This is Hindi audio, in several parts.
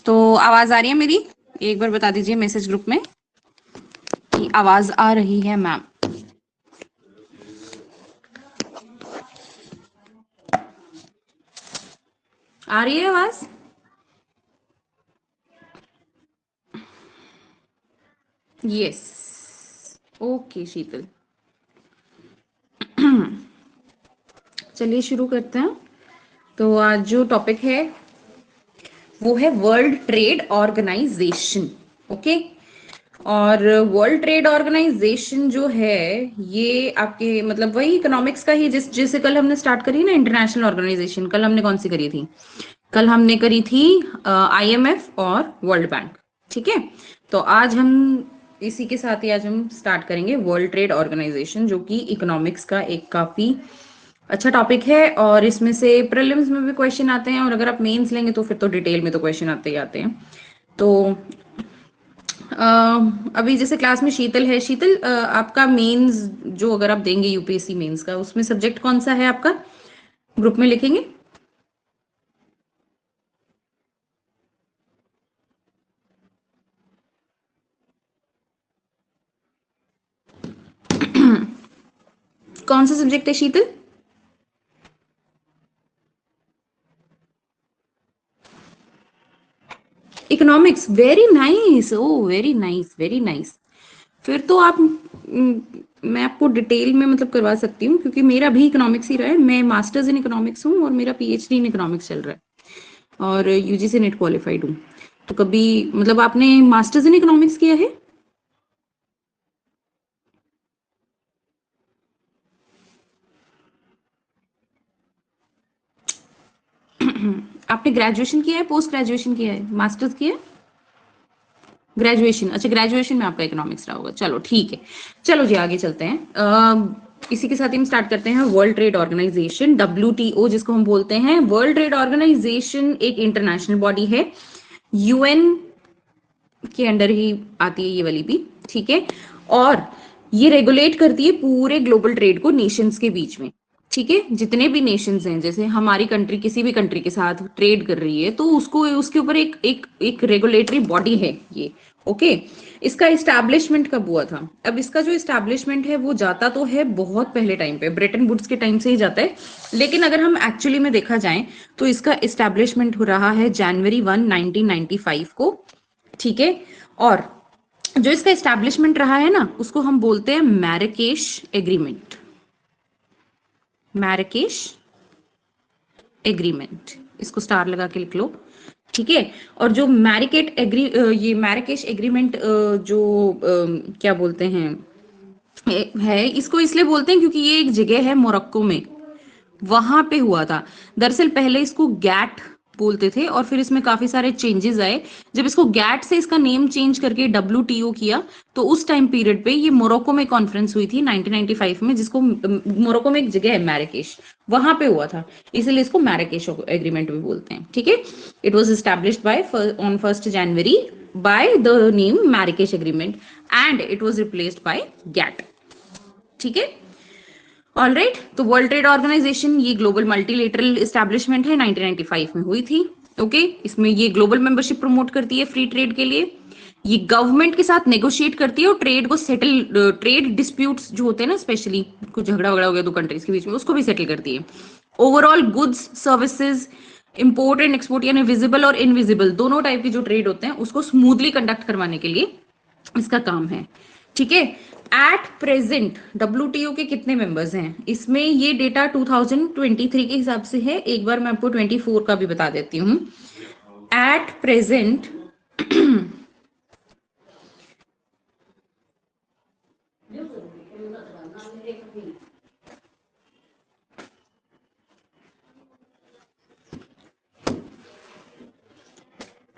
तो आवाज आ रही है मेरी? एक बार बता दीजिए मैसेज ग्रुप में कि आवाज आ रही है मैम। आ रही है आवाज? यस। ओके शीतल, चलिए शुरू करते हैं। तो आज जो टॉपिक है वो है वर्ल्ड ट्रेड ऑर्गेनाइजेशन। ओके, और वर्ल्ड ट्रेड ऑर्गेनाइजेशन जो है ये आपके मतलब वही इकोनॉमिक्स का ही जिससे कल हमने स्टार्ट करी ना, इंटरनेशनल ऑर्गेनाइजेशन। कल हमने कौन सी करी थी? कल हमने करी थी आईएमएफ और वर्ल्ड बैंक। ठीक है, तो आज हम इसी के साथ ही आज हम स्टार्ट करेंगे वर्ल्ड ट्रेड ऑर्गेनाइजेशन, जो कि इकोनॉमिक्स का एक काफी अच्छा टॉपिक है। और इसमें से प्रीलिम्स में भी क्वेश्चन आते हैं, और अगर आप मेंस लेंगे तो फिर तो डिटेल में तो क्वेश्चन आते ही आते हैं। तो अभी जैसे क्लास में शीतल है। शीतल, आपका मेंस जो अगर आप देंगे यूपीएससी मेंस का, उसमें सब्जेक्ट कौन सा है आपका? ग्रुप में लिखेंगे। कौन सा सब्जेक्ट है शीतल? इकोनॉमिक्स। वेरी नाइस, ओ वेरी नाइस, वेरी नाइस। फिर तो आप मैं आपको डिटेल में मतलब करवा सकती हूँ, क्योंकि मेरा भी इकोनॉमिक्स ही रहा है। मैं मास्टर्स इन इकोनॉमिक्स हूँ और मेरा पीएचडी इन इकोनॉमिक्स चल रहा है, और यूजीसी नेट क्वालिफाइड हूँ। तो कभी मतलब आपने मास्टर्स इन इकोनॉमिक्स किया है? आपने ग्रेजुएशन किया है, पोस्ट ग्रेजुएशन किया है, मास्टर्स किया है? ग्रेजुएशन, अच्छा ग्रेजुएशन में आपका इकोनॉमिक्स रहा होगा। चलो ठीक है, चलो जी आगे चलते हैं। इसी के साथ ही हम स्टार्ट करते हैं। वर्ल्ड ट्रेड ऑर्गेनाइजेशन, डब्ल्यूटीओ जिसको हम बोलते हैं। वर्ल्ड ट्रेड ऑर्गेनाइजेशन एक इंटरनेशनल बॉडी है, यूएन के अंडर ही आती है ये वाली भी। ठीक है, और ये रेगुलेट करती है पूरे ग्लोबल ट्रेड को नेशंस के बीच में। ठीक है, जितने भी नेशंस हैं, जैसे हमारी कंट्री किसी भी कंट्री के साथ ट्रेड कर रही है तो उसको उसके ऊपर एक एक एक रेगुलेटरी बॉडी है ये। ओके, इसका इस्टेब्लिशमेंट कब हुआ था? अब इसका जो इस्टेब्लिशमेंट है वो जाता तो है बहुत पहले टाइम पे, ब्रिटेन वुड्स के टाइम से ही जाता है। लेकिन अगर हम एक्चुअली में देखा जाए तो इसका इस्टेब्लिशमेंट हो रहा है जनवरी 1 1995 को। ठीक है, और जो इसका एस्टैब्लिशमेंट रहा है ना, उसको हम बोलते हैं मैराकेश एग्रीमेंट। मैराकेश एग्रीमेंट, इसको स्टार लगा के लिख लो। ठीक है, और जो ये मैराकेश एग्रीमेंट जो क्या बोलते हैं है, इसको इसलिए बोलते हैं क्योंकि ये एक जगह है मोरक्को में, वहां पे हुआ था। दरअसल पहले इसको गैट बोलते थे, और फिर इसमें काफी सारे चेंजेस आए। जब इसको गैट से इसका नेम चेंज करके डब्ल्यूटीओ किया, तो उस टाइम पीरियड पे ये मोरक्को में कॉन्फ्रेंस हुई थी 1995 में, जिसको मोरक्को में एक जगह है मैराकेश, वहां पे हुआ था। इसलिए इसको मैराकेश एग्रीमेंट भी बोलते हैं। ठीक है, it was established by on 1 January by the name Marrakesh agreement, and it was replaced by GATT. ठीक है, ऑलराइट। तो वर्ल्ड ट्रेड ऑर्गेनाइजेशन ये ग्लोबल मल्टीलेटरल एस्टैब्लिशमेंट है, 1995 में हुई थी। ओके, इसमें ये ग्लोबल मेंबरशिप प्रमोट करती है फ्री ट्रेड के लिए। ये गवर्नमेंट के साथ नेगोशिएट करती है और ट्रेड को सेटल, ट्रेड डिस्प्यूट्स जो होते हैं ना, स्पेशली कुछ झगड़ा वगड़ा हो गया दो कंट्रीज के बीच में, उसको भी सेटल करती है। Overall goods services import and export, यानी विजिबल और इनविजिबल दोनों टाइप के जो ट्रेड होते हैं उसको स्मूथली कंडक्ट करवाने के लिए इसका काम है। ठीक है, एट प्रेजेंट डब्ल्यूटीओ के कितने मेंबर्स हैं? इसमें ये डेटा 2023 के हिसाब से है, एक बार मैं आपको 24 का भी बता देती हूँ। एट प्रेजेंट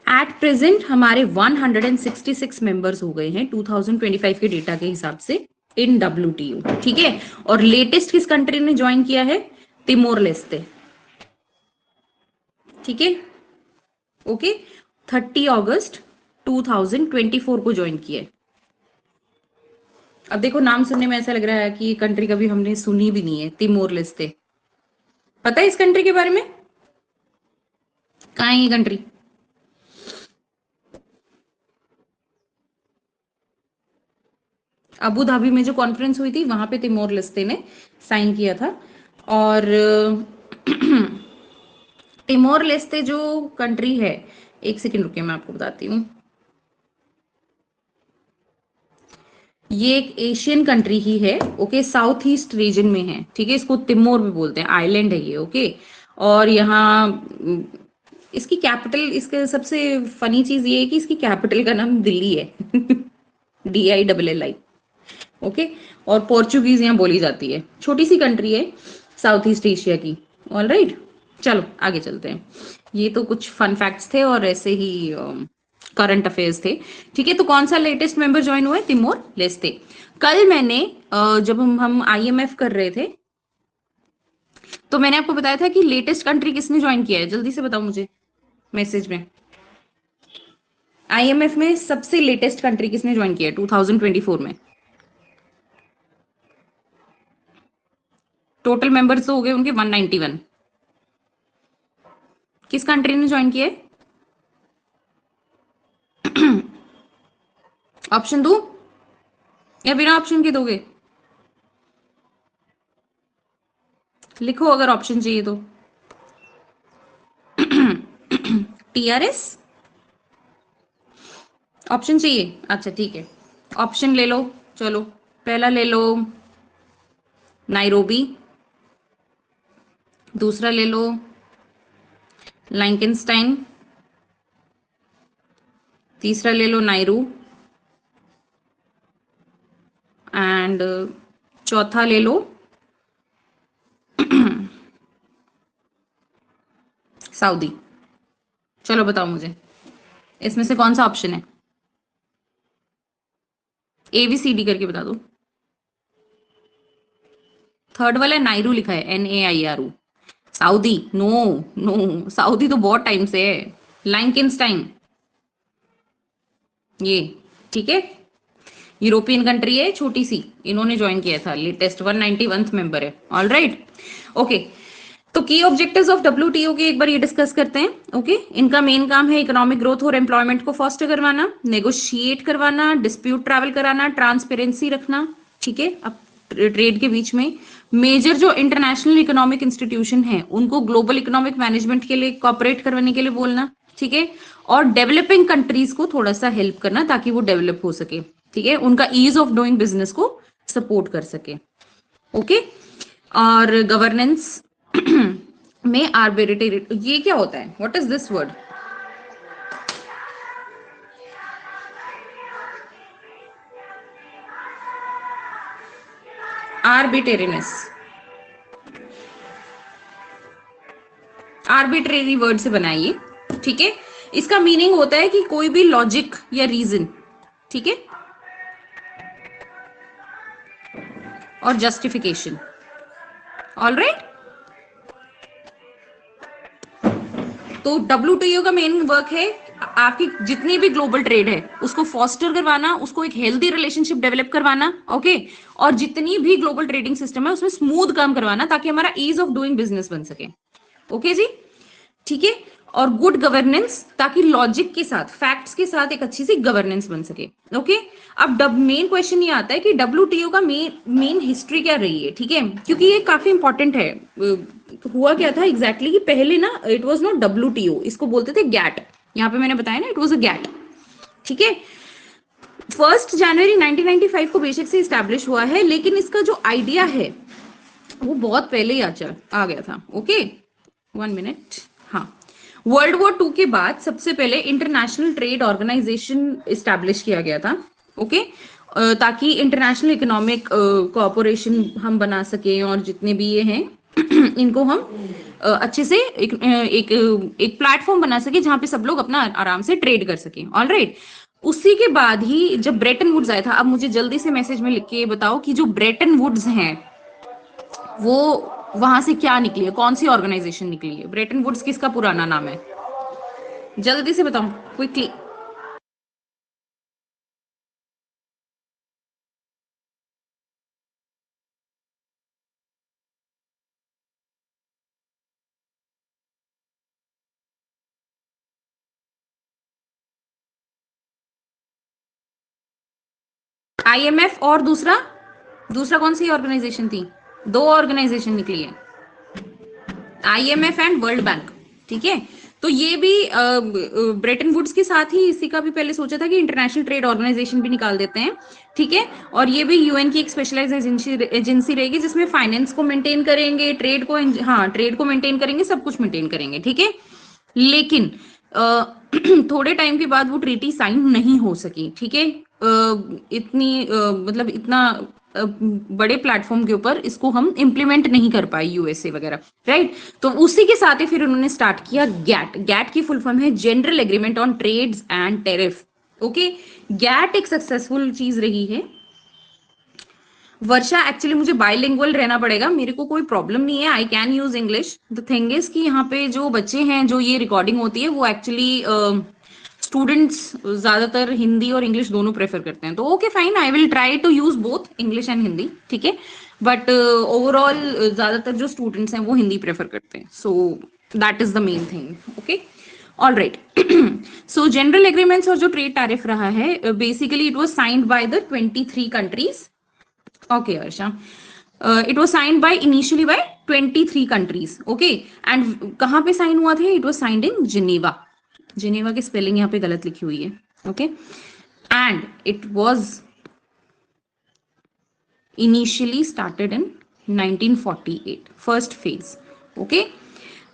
एट प्रेजेंट हमारे 166 मेंबर्स हो गए हैं 2025 के डेटा के हिसाब से इन डब्ल्यूटीओ। ठीक है, और लेटेस्ट किस कंट्री ने ज्वाइन किया है? Timor Leste. ठीक है, ओके, 30 अगस्त 2024 को ज्वाइन किया है। अब देखो, नाम सुनने में ऐसा लग रहा है कि ये कंट्री कभी हमने सुनी भी नहीं है, तिमोर लेस्ते। पता है इस कंट्री के बारे में? कहाँ है ये कंट्री? अबू धाबी में जो कॉन्फ्रेंस हुई थी वहां पे तिमोर लेस्ते ने साइन किया था। और तिमोर लेस्ते जो कंट्री है, एक सेकंड रुकिए मैं आपको बताती हूँ। ये एक एशियन कंट्री ही है, ओके, साउथ ईस्ट रीजन में है, ठीक है। इसको तिमोर भी बोलते हैं, आइलैंड है ये, ओके। और यहाँ इसकी कैपिटल, इसके सबसे फनी चीज ये है कि इसकी कैपिटल का नाम दिल्ली है। DILLI, okay. और पोर्चुगीज यहाँ बोली जाती है। छोटी सी कंट्री है साउथ ईस्ट एशिया की। ऑल राइट, चलो आगे चलते हैं। ये तो कुछ फन फैक्ट्स थे और ऐसे ही करंट अफेयर्स थे, ठीक है। तो कौन सा लेटेस्ट मेंबर ज्वाइन हुआ है? Timor Leste. कल मैंने जब हम IMF कर रहे थे तो मैंने आपको बताया था कि लेटेस्ट कंट्री किसने ज्वाइन किया है, जल्दी से बताओ मुझे मैसेज में। IMF में सबसे लेटेस्ट कंट्री किसने ज्वाइन किया है 2024 में? टोटल मेंबर्स तो हो गए उनके 191। किस कंट्री ने ज्वाइन किया है? ऑप्शन दो या बिना ऑप्शन के दोगे? लिखो अगर ऑप्शन चाहिए तो। TRS ऑप्शन चाहिए? अच्छा ठीक है, ऑप्शन ले लो। चलो, पहला ले लो नाइरोबी, दूसरा ले लो लाइंकनस्टाइन, तीसरा ले लो नायरू, एंड चौथा ले लो सऊदी। चलो बताओ मुझे इसमें से कौन सा ऑप्शन है? ABCD करके बता दो। थर्ड वाला नायरू लिखा है, NAIRU। Saudi? No, no, Saudi तो बहुत टाइम से है। लाइंकनस्टाइन, ये, ठीक है, यूरोपियन कंट्री है छोटी सी, इन्होंने ज्वाइन किया था, लेटेस्ट 191th मेंबर है। All right, okay. तो की ऑब्जेक्टिव्स ऑफ WTO के एक बार ये डिस्कस करते हैं, ओके। इनका मेन काम है इकोनॉमिक ग्रोथ और एम्प्लॉयमेंट को फॉस्टर करवाना, नेगोशिएट करवाना, डिस्प्यूट ट्रैवल कराना, ट्रांसपेरेंसी रखना, ठीक है, अब ट्रेड के बीच में। मेजर जो इंटरनेशनल इकोनॉमिक इंस्टीट्यूशन है उनको ग्लोबल इकोनॉमिक मैनेजमेंट के लिए कॉपरेट करवाने के लिए बोलना, ठीक है। और डेवलपिंग कंट्रीज को थोड़ा सा हेल्प करना ताकि वो डेवलप हो सके, ठीक है, उनका ईज ऑफ डूइंग बिजनेस को सपोर्ट कर सके, ओके। और गवर्नेंस में आर्बिट्रेरी, ये क्या होता है? What is this word? Arbitrariness, arbitrary word से बना है ये, ठीक है। इसका मीनिंग होता है कि कोई भी लॉजिक या रीजन, ठीक है, और जस्टिफिकेशन। ऑल राइट, तो WTO का मेन वर्क है आपकी जितनी भी ग्लोबल ट्रेड है उसको फॉस्टर करवाना, उसको एक हेल्दी रिलेशनशिप डेवलप करवाना, ओके। और जितनी भी ग्लोबल ट्रेडिंग सिस्टम है उसमें स्मूथ काम करवाना ताकि हमारा ईज ऑफ डूइंग बिजनेस बन सके, ओके जी, ठीक है। और गुड गवर्नेंस ताकि लॉजिक के साथ, फैक्ट्स के साथ एक अच्छी सी गवर्नेंस बन सके, ओके। अब मेन क्वेश्चन ये आता है कि WTO का मेन हिस्ट्री क्या रही है, ठीक है, क्योंकि ये काफी इंपॉर्टेंट है। हुआ क्या था एग्जैक्टली कि पहले ना इट वाज नॉट WTO, इसको बोलते थे गैट। यहाँ पे मैंने बताया ना इट वाज अ गैट, ठीक है। 1 जनवरी 1995 को बेशक से स्टैब्लिश हुआ है, लेकिन इसका जो आइडिया है वो बहुत पहले ही आ गया था, ओके। 1 मिनट, हाँ। वर्ल्ड वॉर 2 के बाद सबसे पहले इंटरनेशनल ट्रेड ऑर्गेनाइजेशन इस्टेब्लिश किया गया था, ओके। ताकि इंटरनेशनल इकोनॉमिक कोऑपरेशन हम बना सकें और जितने भी ये हैं इनको हम अच्छे से एक प्लेटफॉर्म बना सके जहां पे सब लोग अपना आराम से ट्रेड कर सकें, ऑल राइट। उसी के बाद ही जब ब्रेटन वुड्स आया था, अब मुझे जल्दी से मैसेज में लिख के बताओ कि जो ब्रेटन वुड्स हैं वो वहां से क्या निकली है, कौन सी ऑर्गेनाइजेशन निकली है? ब्रेटन वुड्स किसका पुराना नाम है? जल्दी से बताओ क्विकली। IMF और दूसरा दूसरा कौन सी ऑर्गेनाइजेशन थी? दो ऑर्गेनाइजेशन निकली है, IMF एंड वर्ल्ड बैंक। ठीक है, तो ये भी ब्रेटन वुड्स के साथ ही इसी का भी पहले सोचा था कि इंटरनेशनल ट्रेड ऑर्गेनाइजेशन भी निकाल देते हैं। ठीक है, और ये भी यूएन की एक स्पेशलाइज एजेंसी रहेगी जिसमें फाइनेंस को मेंटेन करेंगे, ट्रेड को, हाँ ट्रेड को मेंटेन करेंगे, सब कुछ मेंटेन करेंगे। ठीक है, लेकिन थोड़े टाइम के बाद वो ट्रीटी साइन नहीं हो सकी। ठीक है, मतलब इतना बड़े प्लेटफॉर्म के ऊपर इसको हम इंप्लीमेंट नहीं कर पाए, यूएसए वगैरह, राइट। तो उसी के साथ ही फिर उन्होंने स्टार्ट किया गैट। गैट की फुल फॉर्म है general agreement on trades and tariff. Okay, GATT एक सक्सेसफुल चीज रही है। वर्षा, एक्चुअली मुझे बाइलिंगुअल रहना पड़ेगा, मेरे को कोई प्रॉब्लम नहीं है, I can use English. The thing is कि यहाँ पे जो बच्चे हैं, जो ये रिकॉर्डिंग होती है, वो एक्चुअली स्टूडेंट्स ज्यादातर हिंदी और इंग्लिश दोनों प्रेफर करते हैं। तो okay fine, I will try to use both English and Hindi. ठीक है, बट ओवरऑल ज्यादातर जो स्टूडेंट्स हैं वो हिंदी प्रेफर करते हैं, सो that is the main thing. Okay, all right. So general agreements और जो ट्रेड टैरिफ रहा है, basically it was signed by the 23 countries. Okay, Varsha. It was signed by initially by 23 countries. Okay, and कहाँ पे साइन हुआ था? It was signed in Geneva. Geneva की स्पेलिंग यहाँ पे गलत लिखी हुई है. Okay, and it was initially started in 1948, first phase. Okay,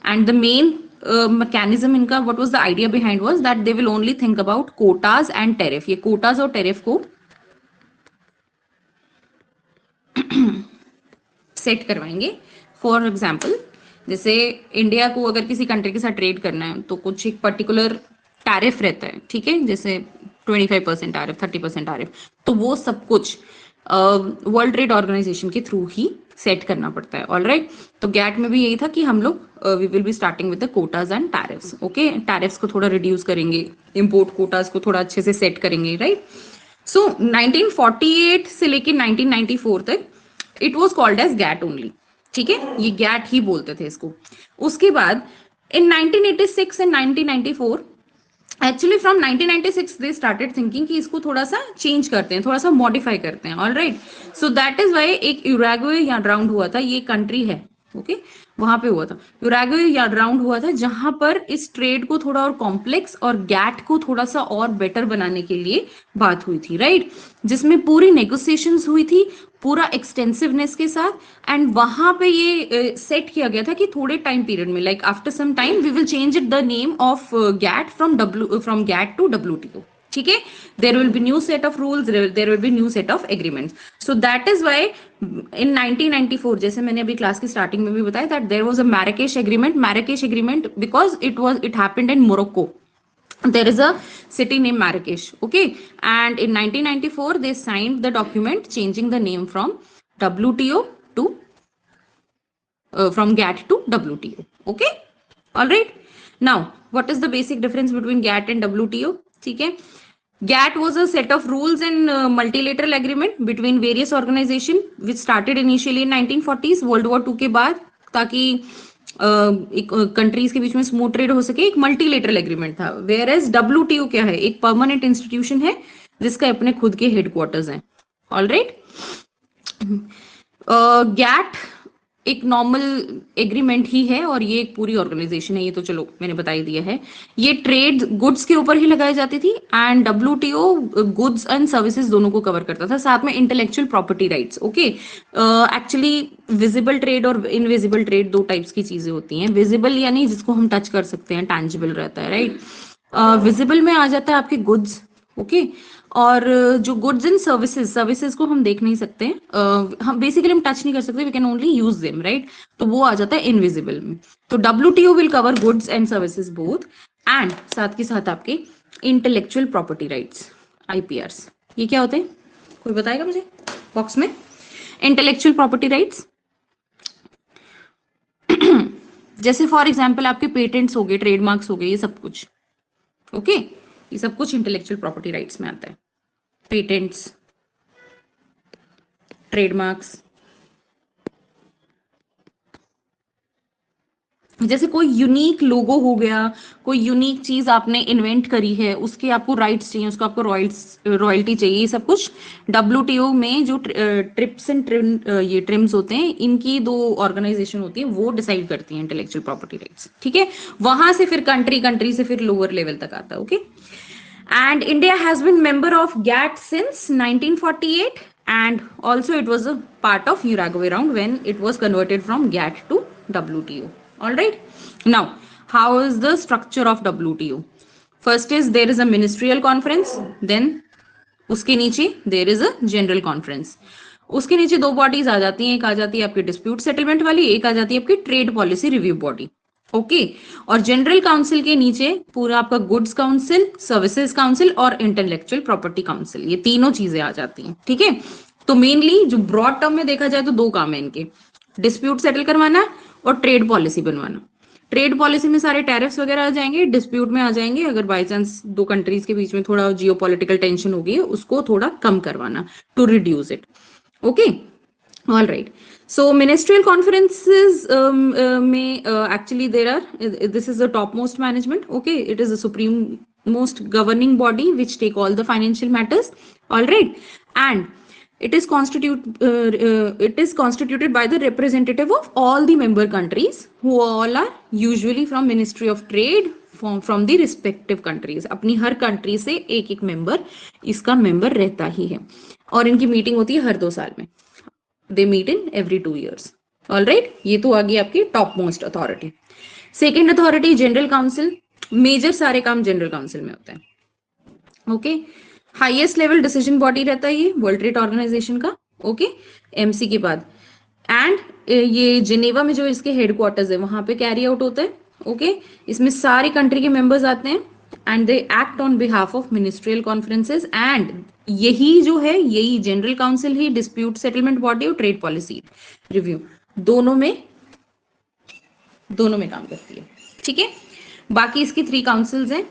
and the main mechanism इनका, what was the idea behind was that they will only think about quotas and tariff. ये quotas और tariff को सेट करवाएंगे। फॉर एग्जाम्पल, जैसे इंडिया को अगर किसी कंट्री के साथ ट्रेड करना है तो कुछ एक पर्टिकुलर टैरिफ रहता है। ठीक है, जैसे 25% टैरिफ, 30% टैरिफ, तो वो सब कुछ वर्ल्ड ट्रेड ऑर्गेनाइजेशन के थ्रू ही सेट करना पड़ता है। ऑलराइट, तो गैट में भी यही था कि हम लोग we will be starting with the quotas and tariffs. Okay, tariffs को थोड़ा रिड्यूस करेंगे, इंपोर्ट कोटाज को थोड़ा अच्छे से सेट करेंगे, राइट। सो 1948 से लेके 1994 तक it was called as GATT only. ठीक है, ये गैट ही बोलते थे इसको। उसके बाद इन 1986 and 1994, actually from 1996 they started thinking कि इसको थोड़ा सा चेंज करते हैं, थोड़ा सा मॉडिफाई करते हैं। Alright, so that is why एक यूराग्वे या राउंड हुआ था, ये कंट्री है। ओके, वहां पे हुआ था यूराग्वे या राउंड हुआ था, जहां पर इस ट्रेड को थोड़ा और कॉम्प्लेक्स और गैट को थोड़ा सा और बेटर बनाने के लिए बात हुई थी, राइट। जिसमें पूरी नेगोशिएशंस हुई थी, पूरा एक्सटेंसिवनेस के साथ। एंड वहां पे ये सेट किया गया था कि थोड़े टाइम पीरियड में, like after some time, we will change it the name of GATT from GATT to WTO। ठीक है, there will be new set of rules, there will be new set of agreements. So that is why in 1994, जैसे मैंने अभी क्लास की स्टार्टिंग में भी बताया, that there was a Marrakesh agreement because it happened in Morocco. There is a city named Marrakesh. Okay, and in 1994 they signed the document changing the name from WTO to from GATT to WTO. Okay, all right. Now what is the basic difference between GATT and WTO? ठीक है, GATT was a set of rules and multilateral agreement between various organizations which started initially in 1940s, World War II के बाद, ताकि एक कंट्रीज के बीच में स्मूथ ट्रेड हो सके, एक मल्टीलेटरल एग्रीमेंट था। वेयर एज WTO क्या है? एक परमानेंट इंस्टीट्यूशन है जिसका अपने खुद के हेडक्वार्टर्स हैं। ऑलराइट, गैट एक नॉर्मल एग्रीमेंट ही है और ये एक पूरी ऑर्गेनाइजेशन है, ये तो चलो मैंने बता ही दिया है। ये ट्रेड गुड्स के ऊपर ही लगाई जाती थी, and WTO goods and services दोनों को कवर करता था, साथ में intellectual property rights. Okay, actually visible trade और इनविजिबल ट्रेड दो टाइप्स की चीजें होती हैं। विजिबल यानी जिसको हम टच कर सकते हैं, टैंजिबल रहता है, राइट। विजिबल में आ जाता है आपके गुड्स। ओके, और जो गुड्स एंड सर्विसेज को हम देख नहीं सकते हैं, हम बेसिकली हम टच नहीं कर सकते, we can only use them, right. तो वो आ जाता है इनविजिबल में। तो WTO will cover goods and services both, and साथ के साथ आपके इंटेलेक्चुअल प्रॉपर्टी राइट्स, IPRs। ये क्या होते हैं, कोई बताएगा मुझे बॉक्स में? इंटेलेक्चुअल प्रॉपर्टी राइट्स जैसे फॉर एग्जाम्पल आपके पेटेंट्स हो गए, ट्रेडमार्क्स हो गए, ये सब कुछ। ओके, ये सब कुछ इंटेलेक्चुअल प्रॉपर्टी राइट्स में आता है। पेटेंट्स, ट्रेडमार्क्स, जैसे कोई यूनिक लोगो हो गया, कोई यूनिक चीज आपने इन्वेंट करी है, उसके आपको राइट्स चाहिए, उसको आपको रॉयल्टी चाहिए, ये सब कुछ डब्ल्यूटीओ में जो ट्रिप्स एंड ये ट्रिम्स होते हैं, इनकी दो ऑर्गेनाइजेशन होती है, वो डिसाइड करती है इंटेलेक्चुअल प्रॉपर्टी राइट्स। ठीक है, वहां से फिर कंट्री से फिर लोअर लेवल तक आता है। Okay, and India has been member of GATT since 1948, and also it was a part of Uruguay round when it was converted from GATT to WTO. All right. Now, how is the structure of WTO? First is there is a ministerial conference, then उसके नीचे there is a general conference. उसके नीचे दो बॉडीज आ जाती हैं, एक आ जाती है आपकी डिस्प्यूट सेटलमेंट वाली, एक आ जाती है आपकी trade policy review body. Okay, और जनरल काउंसिल के नीचे पूरा आपका गुड्स काउंसिल, सर्विसेज काउंसिल और इंटेलेक्चुअल प्रॉपर्टी काउंसिल, ये तीनों चीजें आ जाती हैं। ठीक है, तो मेनली जो ब्रॉड टर्म में देखा जाए तो दो काम है इनके, डिस्प्यूट सेटल करवाना और ट्रेड पॉलिसी बनवाना। ट्रेड पॉलिसी में सारे टैरिफ्स वगैरह आ जाएंगे, डिस्प्यूट में आ जाएंगे अगर बाई चांस दो कंट्रीज के बीच में थोड़ा जियोपॉलिटिकल टेंशन हो गई, उसको थोड़ा कम करवाना, to reduce it. Okay, all right. So ministerial conferences actually there are this is the topmost management. Okay, it is the supreme most governing body which take all the financial matters. All right, and it is constituted by the representative of all the member countries who all are usually from Ministry of Trade from the respective countries. अपनी हर कंट्री से एक एक मेंबर इसका मेंबर रहता ही है, और इनकी मीटिंग होती है हर 2 साल में। They meet in every 2 years. All right, ये तो आ गई आपकी top most authority. Second authority general council, major सारे काम जनरल काउंसिल में होता है। Okay, highest level decision body रहता है ये वर्ल्ड ट्रेड ऑर्गेनाइजेशन का। ओके, एमसी के बाद, एंड ये जिनेवा में जो इसके हेडक्वार्टर्स है वहां पे कैरी आउट होता है। ओके, इसमें सारी कंट्री के मेंबर्स आते हैं and they act on behalf of ministerial conferences, and यही जो है यही जनरल काउंसिल ही डिस्प्यूट सेटलमेंट बॉडी और ट्रेड पॉलिसी रिव्यू दोनों में काम करती है। ठीक है, बाकी इसकी 3 काउंसिल्स हैं,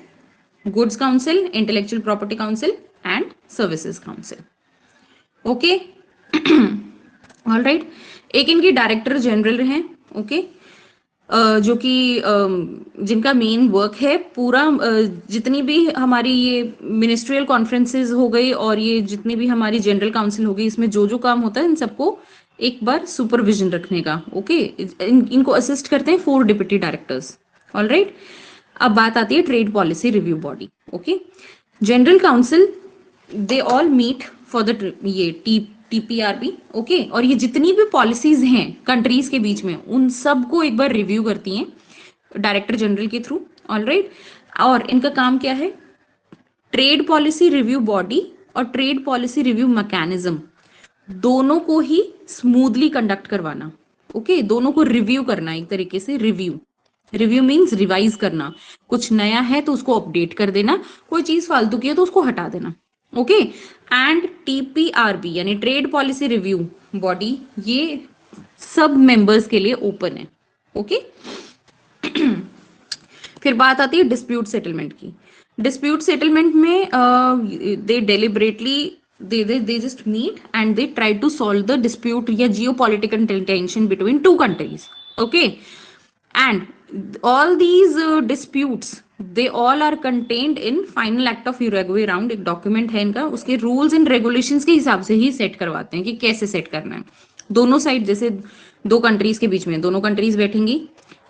goods council, intellectual property council and services council. Okay, all right. एक इनके डायरेक्टर जनरल हैं। ओके, जो कि जिनका मेन वर्क है पूरा जितनी भी हमारी ये मिनिस्ट्रियल कॉन्फ्रेंसेस हो गई और ये जितनी भी हमारी जनरल काउंसिल हो गई, इसमें जो जो काम होता है इन सबको एक बार सुपरविजन रखने का। ओके, इनको असिस्ट करते हैं 4 डिप्टी डायरेक्टर्स। ऑल राइट, अब बात आती है trade policy review body. Okay, general council they all meet for the ये टीपीआरबी। ओके, और ये जितनी भी पॉलिसीज हैं कंट्रीज के बीच में उन सबको एक बार रिव्यू करती हैं डायरेक्टर जनरल के थ्रू। ऑल राइट, और इनका काम क्या है, ट्रेड पॉलिसी रिव्यू बॉडी और ट्रेड पॉलिसी रिव्यू मैकेनिज्म दोनों को ही स्मूथली कंडक्ट करवाना। ओके, दोनों को रिव्यू करना, एक तरीके से रिव्यू मीन्स रिवाइज करना, कुछ नया है तो उसको अपडेट कर देना, कोई चीज फालतू की है तो उसको हटा देना। ओके, एंड टीपीआरबी यानी ट्रेड पॉलिसी रिव्यू बॉडी ये सब मेंबर्स के लिए ओपन है। ओके, फिर बात आती है डिस्प्यूट सेटलमेंट की। डिस्प्यूट सेटलमेंट में दे deliberately they just meet and they try to solve the dispute या geopolitical tension between 2 countries. Okay, and all these disputes they all are contained in final act of Uruguay round। एक डॉक्यूमेंट है इनका, उसके रूल्स एंड रेगुलेशंस के हिसाब से ही सेट करवाते हैं कि कैसे सेट करना है। दोनों साइड, जैसे 2 कंट्रीज के बीच में दोनों कंट्रीज बैठेंगी,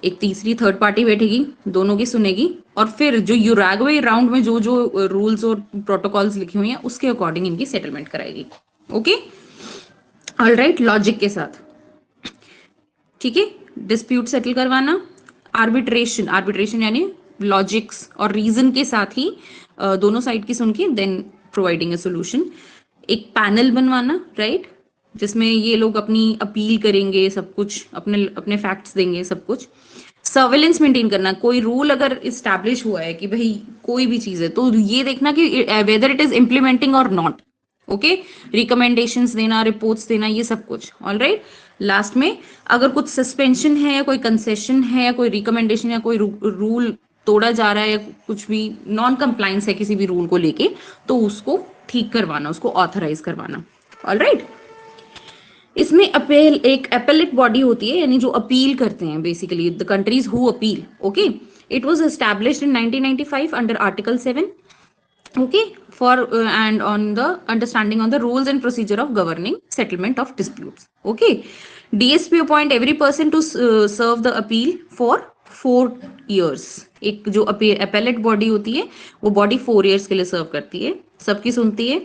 एक तीसरी थर्ड पार्टी बैठेगी, दोनों की सुनेगी, और फिर जो यूरुग्वे राउंड में जो जो रूल्स और प्रोटोकॉल्स लिखे हुए हैं उसके अकॉर्डिंग इनकी सेटलमेंट कराएगी। ओके, ऑल राइट, लॉजिक के साथ। ठीक है, डिस्प्यूट सेटल करवाना, आर्बिट्रेशन यानी लॉजिक्स और रीजन के साथ ही दोनों साइड की सुन के देन प्रोवाइडिंग ए सोल्यूशन। एक पैनल बनवाना, राइट, जिसमें ये लोग अपनी अपील करेंगे, सब कुछ अपने फैक्ट्स देंगे, सब कुछ। सर्वेलेंस मेंटेन करना, कोई रूल अगर इस्टेब्लिश हुआ है कि भाई कोई भी चीज है तो ये देखना कि वेदर इट इज इम्प्लीमेंटिंग और नॉट। ओके, रिकमेंडेशंस देना, रिपोर्ट्स देना, ये सब कुछ। ऑल राइट, लास्ट में अगर कुछ सस्पेंशन है या कोई कंसेशन है या कोई रिकमेंडेशन या कोई रूल तोड़ा जा रहा है या कुछ भी नॉन कंप्लायंस है किसी भी रूल को लेके, तो उसको ठीक करवाना, उसको ऑथराइज करवाना। ऑल राइट, इसमें अपील, एक अपेलेट बॉडी होती है, यानी जो अपील करते हैं, basically the countries who appeal. Okay, it was established in 1995 under article 7. Okay, for and on the understanding on the rules and procedure of governing settlement of disputes. Okay, DSP appoint every person to serve the appeal for 4 years. एक जो appellate body होती है वो body 4 years के लिए serve करती है, सबकी सुनती है.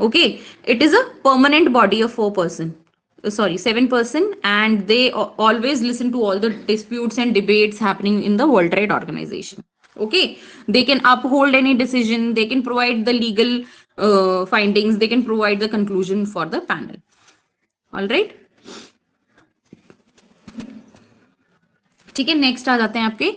Okay, it is a permanent body of 4 person, sorry 7 person, and they always listen to all the disputes and debates happening in the World Trade Organization. Okay, they can uphold any decision, they can provide the legal findings, they can provide the conclusion for the panel. All right, ठीक है. नेक्स्ट आ जाते हैं आपके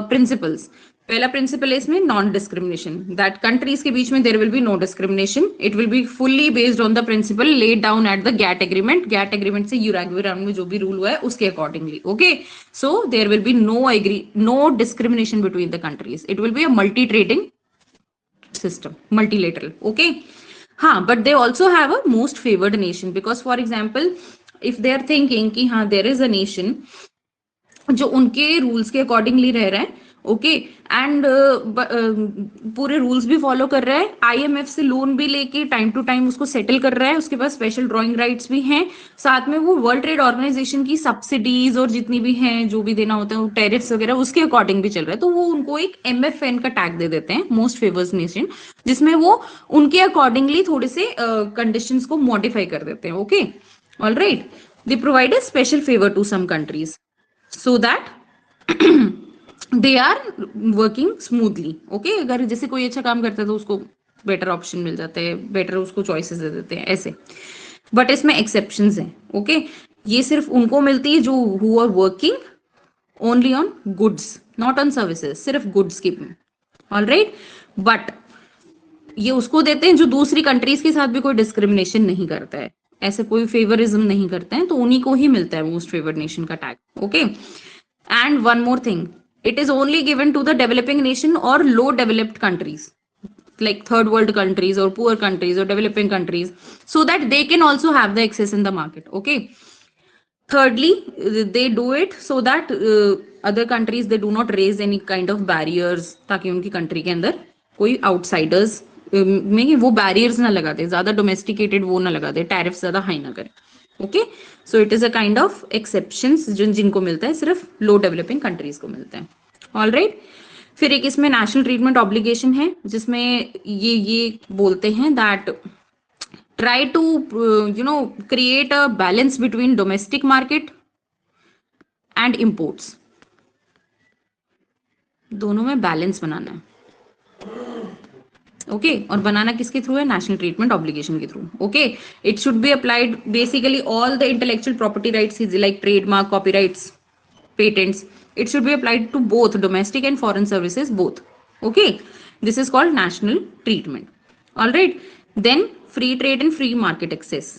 प्रिंसिपल्स. पहला प्रिंसिपल है इसमें नॉन डिस्क्रिमिनेशन, दैट कंट्रीज के बीच में there will be no discrimination. It will be fully based on the principle laid down at the GATT agreement. GATT agreement से यूरोगवे राउंड में जो भी रूल हुआ है उसके accordingly. Okay, so there will be no discrimination between the countries. It will be a multi trading system, multilateral. Okay, but they also have a most favored nation, because for example if they are thinking कि there is a nation जो उनके रूल्स के अकॉर्डिंगली रह रहा है. ओके, एंड पूरे रूल्स भी फॉलो कर रहा है, आईएमएफ से लोन भी लेके टाइम टू टाइम उसको सेटल कर रहा है, उसके पास स्पेशल ड्रॉइंग राइट्स भी हैं, साथ में वो वर्ल्ड ट्रेड ऑर्गेनाइजेशन की सब्सिडीज और जितनी भी हैं जो भी देना होता है, टैरिफ्स वगैरह उसके अकॉर्डिंग भी चल रहा है, तो वो उनको एक एमएफएन का टैग दे देते हैं, मोस्ट फेवर्स नेशन, जिसमें वो उनके अकॉर्डिंगली थोड़े से कंडीशंस को मॉडिफाई कर देते हैं. Okay, all right, they provide a special favour to some countries so that they are working smoothly. Okay, अगर जैसे कोई अच्छा काम करता है तो उसको बेटर ऑप्शन मिल जाता है, बेटर उसको चॉइसेस दे देते हैं ऐसे. बट इसमें एक्सेप्शंस हैं. ओके, ये सिर्फ उनको मिलती है जो who are working only on goods, not on services, सिर्फ गुड्स की. ऑल राइट, बट ये उसको देते हैं जो दूसरी कंट्रीज के साथ भी कोई डिस्क्रिमिनेशन नहीं करता है, ऐसे कोई फेवरिज्म नहीं करते हैं, तो उन्हीं को ही मिलता है मोस्ट फेवर्ड नेशन का tag. Okay, and one more thing, it is only given to the developing nation और low developed countries, like third world countries or poor countries or developing countries, so that they can also have the access in the market. Okay, thirdly they do it so that other countries they do not raise any kind of barriers, ताकि उनकी कंट्री के अंदर कोई आउटसाइडर्स में वो बैरियर्स ना लगा दे, ज्यादा डोमेस्टिकेटेड वो ना लगा दे, टैरिफ ज्यादा हाई ना करे. Okay, so it is a kind of exceptions जिनको मिलता है सिर्फ लो डेवलपिंग कंट्रीज को मिलता है. ऑल राइट, फिर एक इसमें नेशनल ट्रीटमेंट ऑब्लिगेशन है, जिसमें ये बोलते हैं that try to create a balance between domestic market and imports, दोनों में बैलेंस बनाना है. ओके, और बनाना किसके थ्रू है? नेशनल ट्रीटमेंट ऑब्लिगेशन के through. Okay, it should be applied basically all the intellectual property rights like trademark, copyrights, patents, it should be applied to both domestic and foreign services both. Okay, this is called national treatment. All right, then free trade and free market access,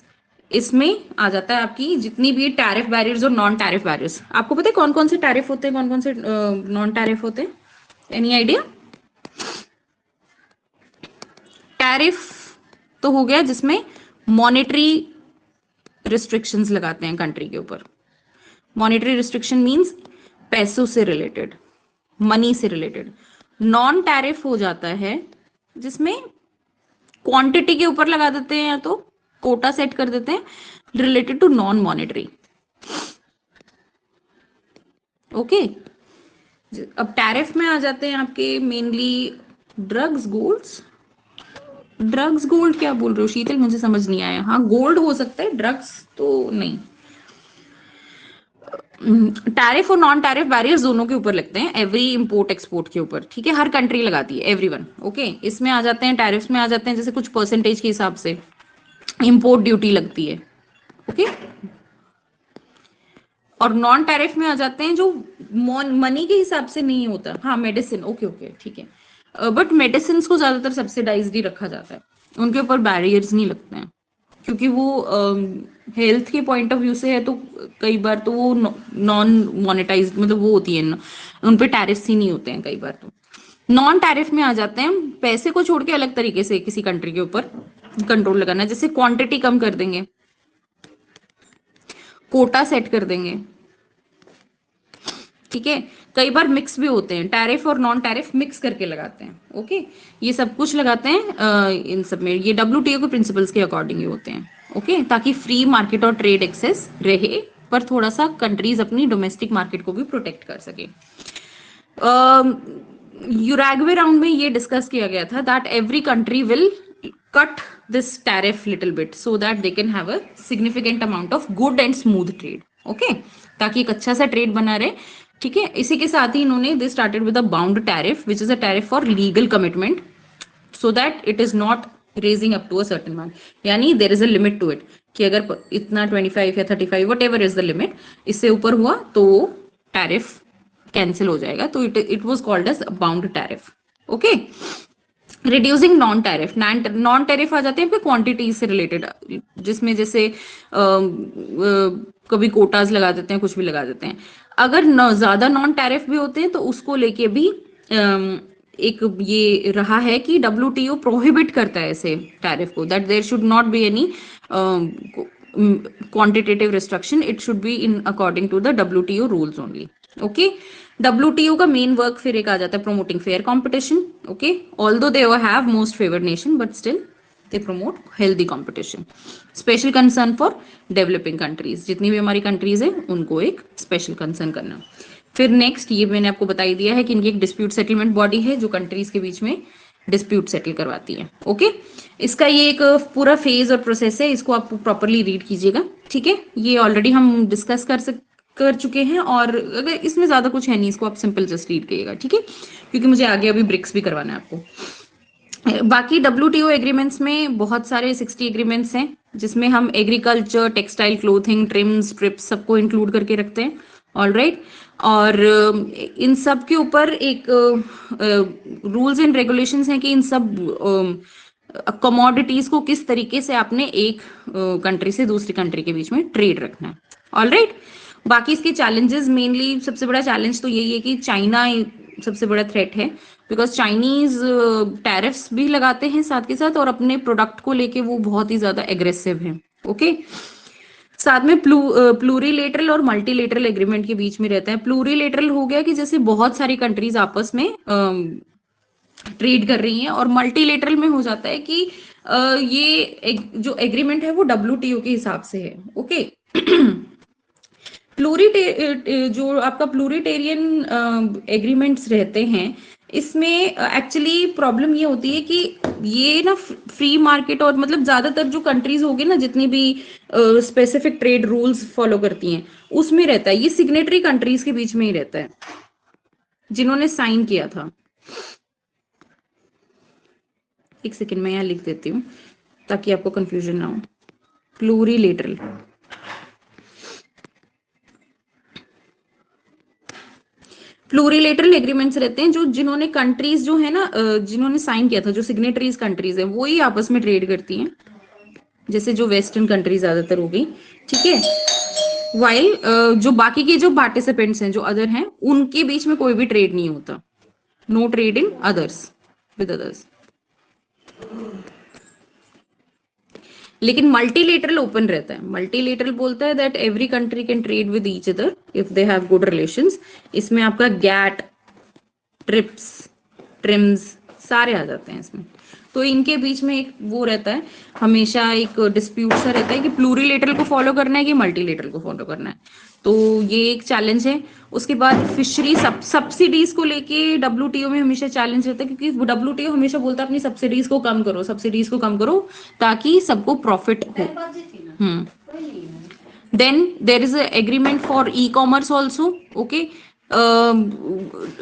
इसमें आ जाता है आपकी जितनी भी टैरिफ बैरियर्स और नॉन टैरिफ बैरियर्स. आपको पता है कौन कौन से टैरिफ होते हैं, कौन कौन से नॉन टैरिफ होते हैं? Any idea? टैरिफ तो हो गया जिसमें मॉनेटरी रिस्ट्रिक्शंस लगाते हैं कंट्री के ऊपर. मॉनेटरी रिस्ट्रिक्शन मींस पैसों से रिलेटेड, मनी से रिलेटेड. नॉन टैरिफ हो जाता है जिसमें क्वांटिटी के ऊपर लगा देते हैं या तो कोटा सेट कर देते हैं related to non monetary. Okay, अब टैरिफ में आ जाते हैं आपके मेनली ड्रग्स, गोल्ड क्या बोल रहे हो शीतल, मुझे समझ नहीं आया. हाँ, गोल्ड हो सकता है, ड्रग्स तो नहीं. टैरिफ और नॉन टैरिफ बैरियर्स दोनों के ऊपर लगते हैं, एवरी इंपोर्ट एक्सपोर्ट के ऊपर. ठीक है, हर कंट्री लगाती है, एवरीवन. ओके, इसमें आ जाते हैं, टैरिफ्स में आ जाते हैं जैसे कुछ परसेंटेज के हिसाब से इंपोर्ट ड्यूटी लगती है. ओके, और नॉन टैरिफ में आ जाते हैं जो मनी के हिसाब से नहीं होता. हाँ, मेडिसिन, ओके ठीक है, बट मेडिसिन को ज्यादातर सब्सिडाइज्ड ही रखा जाता है, उनके ऊपर बैरियर्स नहीं लगते हैं, क्योंकि वो हेल्थ के पॉइंट ऑफ व्यू से है, तो कई बार तो वो नॉन मोनेटाइज, मतलब वो होती है, उन पे टैरिफ्स ही नहीं होते हैं कई बार. तो नॉन टैरिफ में आ जाते हैं पैसे को छोड़ के अलग तरीके से किसी कंट्री के ऊपर कंट्रोल लगाना, जैसे क्वांटिटी कम कर देंगे, कोटा सेट कर देंगे, ठीक है। कई बार मिक्स भी होते हैं, टैरिफ और नॉन टैरिफ मिक्स करके लगाते हैं, ओके। ये सब कुछ लगाते हैं इन सब में, ये डब्ल्यूटीओ के प्रिंसिपल्स के अकॉर्डिंग ही होते हैं, ओके, ताकि फ्री मार्केट और ट्रेड एक्सेस रहे, पर थोड़ा सा कंट्रीज अपनी डोमेस्टिक मार्केट को भी प्रोटेक्ट कर सके। यूराग्वे राउंड में ये डिस्कस किया गया था that every country will cut this tariff little bit so that they can have a significant amount of good and smooth trade, okay, ताकि एक अच्छा सा ट्रेड बना रहे, ठीक है। इसी के साथ ही इन्होंने they started with a bound tariff which is a tariff for legal commitment so that it is not raising up to a certain amount, यानी there is a limit to it कि अगर इतना 25 या 35 whatever is the limit, इससे ऊपर हुआ तो टैरिफ कैंसिल हो जाएगा, तो it was called as bound tariff, okay. Reducing non tariff, non tariff आ जाते हैं फिर क्वांटिटीज से रिलेटेड, जिसमें जैसे कभी कोटाज लगा देते हैं, कुछ भी लगा देते हैं। अगर ज्यादा नॉन टैरिफ भी होते हैं तो उसको लेके भी एक ये रहा है कि डब्ल्यूटीओ प्रोहिबिट करता है ऐसे टैरिफ को, that there should not be any quantitative restriction, it should be in according to the WTO rules only, okay. डब्ल्यूटीओ का मेन वर्क फिर एक आ जाता है promoting fair competition, okay, although they have most favoured nation but still they promote healthy competition, special concern for developing countries, जितनी भी हमारी कंट्रीज है उनको एक स्पेशल कंसर्न करना। फिर नेक्स्ट ये मैंने आपको बता ही दिया है कि इनकी एक डिस्प्यूट सेटलमेंट बॉडी है जो कंट्रीज के बीच में डिस्प्यूट सेटल करवाती है, ओके। इसका ये एक पूरा फेज और प्रोसेस है, इसको आप प्रॉपरली रीड कीजिएगा, ठीक है। ये ऑलरेडी हम डिस्कस कर चुके हैं, और अगर इसमें ज्यादा कुछ है नहीं, इसको आप सिंपल जस्ट रीड करिएगा, ठीक है, क्योंकि मुझे आगे अभी ब्रिक्स भी करवाना है आपको। बाकी डब्ल्यूटीओ एग्रीमेंट्स में बहुत सारे 60 एग्रीमेंट्स हैं, जिसमें हम agriculture, textile, clothing, TRIMS, trips सबको इंक्लूड करके रखते हैं, ऑल राइट। और इन सब के ऊपर एक रूल्स एंड रेगुलेशंस हैं कि इन सब कमोडिटीज को किस तरीके से आपने एक कंट्री से दूसरी कंट्री के बीच में ट्रेड रखना है, ऑल राइट। बाकी इसके चैलेंजेस, मेनली सबसे बड़ा चैलेंज तो यही है कि चाइना सबसे बड़ा थ्रेट है, बिकॉज चाइनीज टैरिफ्स भी लगाते हैं साथ के साथ, और अपने प्रोडक्ट को लेके वो बहुत ही ज्यादा एग्रेसिव है, ओके। साथ में प्लूरीलेटरल और मल्टीलेटरल एग्रीमेंट के बीच में रहता है। प्लूरीलेटरल हो गया कि जैसे बहुत सारी कंट्रीज आपस में ट्रेड कर रही हैं, और मल्टीलेटरल में हो जाता है कि ये जो एग्रीमेंट है वो डब्ल्यूटीओ के हिसाब से है, ओके। जो आपका प्लूरिटेरियन एग्रीमेंट्स रहते हैं, इसमें एक्चुअली प्रॉब्लम ये होती है कि ये ना फ्री मार्केट, और मतलब ज्यादातर जो कंट्रीज होगी ना, जितनी भी स्पेसिफिक ट्रेड रूल्स फॉलो करती हैं, उसमें रहता है, ये सिग्नेटरी कंट्रीज के बीच में ही रहता है जिन्होंने साइन किया था। एक सेकेंड में यहाँ लिख देती हूँ ताकि आपको कंफ्यूजन ना हो। प्लूरिलेटरल, प्लूरिलेटरल एग्रीमेंट्स रहते हैं जो जिन्होंने कंट्रीज जो है ना, जिन्होंने साइन किया था, जो सिग्नेटरीज कंट्रीज है, वो ही आपस में ट्रेड करती हैं, जैसे जो वेस्टर्न कंट्रीज ज्यादातर हो गई, ठीक है। वाइल जो बाकी के जो पार्टिसिपेंट्स हैं, जो अदर हैं, उनके बीच में कोई भी ट्रेड नहीं होता, no trade in others with others. लेकिन मल्टीलेटरल ओपन रहता है। मल्टीलेटरल बोलता है that every country can trade with each other if they have good relations. इसमें आपका गैट, ट्रिप्स, ट्रिम्स सारे आ जाते हैं इसमें। तो इनके बीच में एक वो रहता है, हमेशा एक डिस्प्यूट सा रहता है कि प्लूरिलेटरल को फॉलो करना है कि मल्टीलेटरल को फॉलो करना है। तो ये एक चैलेंज है। उसके बाद फिशरी सब्सिडीज को लेके डब्ल्यूटीओ में हमेशा चैलेंज रहता है, क्योंकि डब्ल्यूटीओ हमेशा बोलता है अपनी सब्सिडीज को कम करो, सब्सिडीज को कम करो, ताकि सबको प्रॉफिट हो। Then there is agreement for ecommerce also, okay.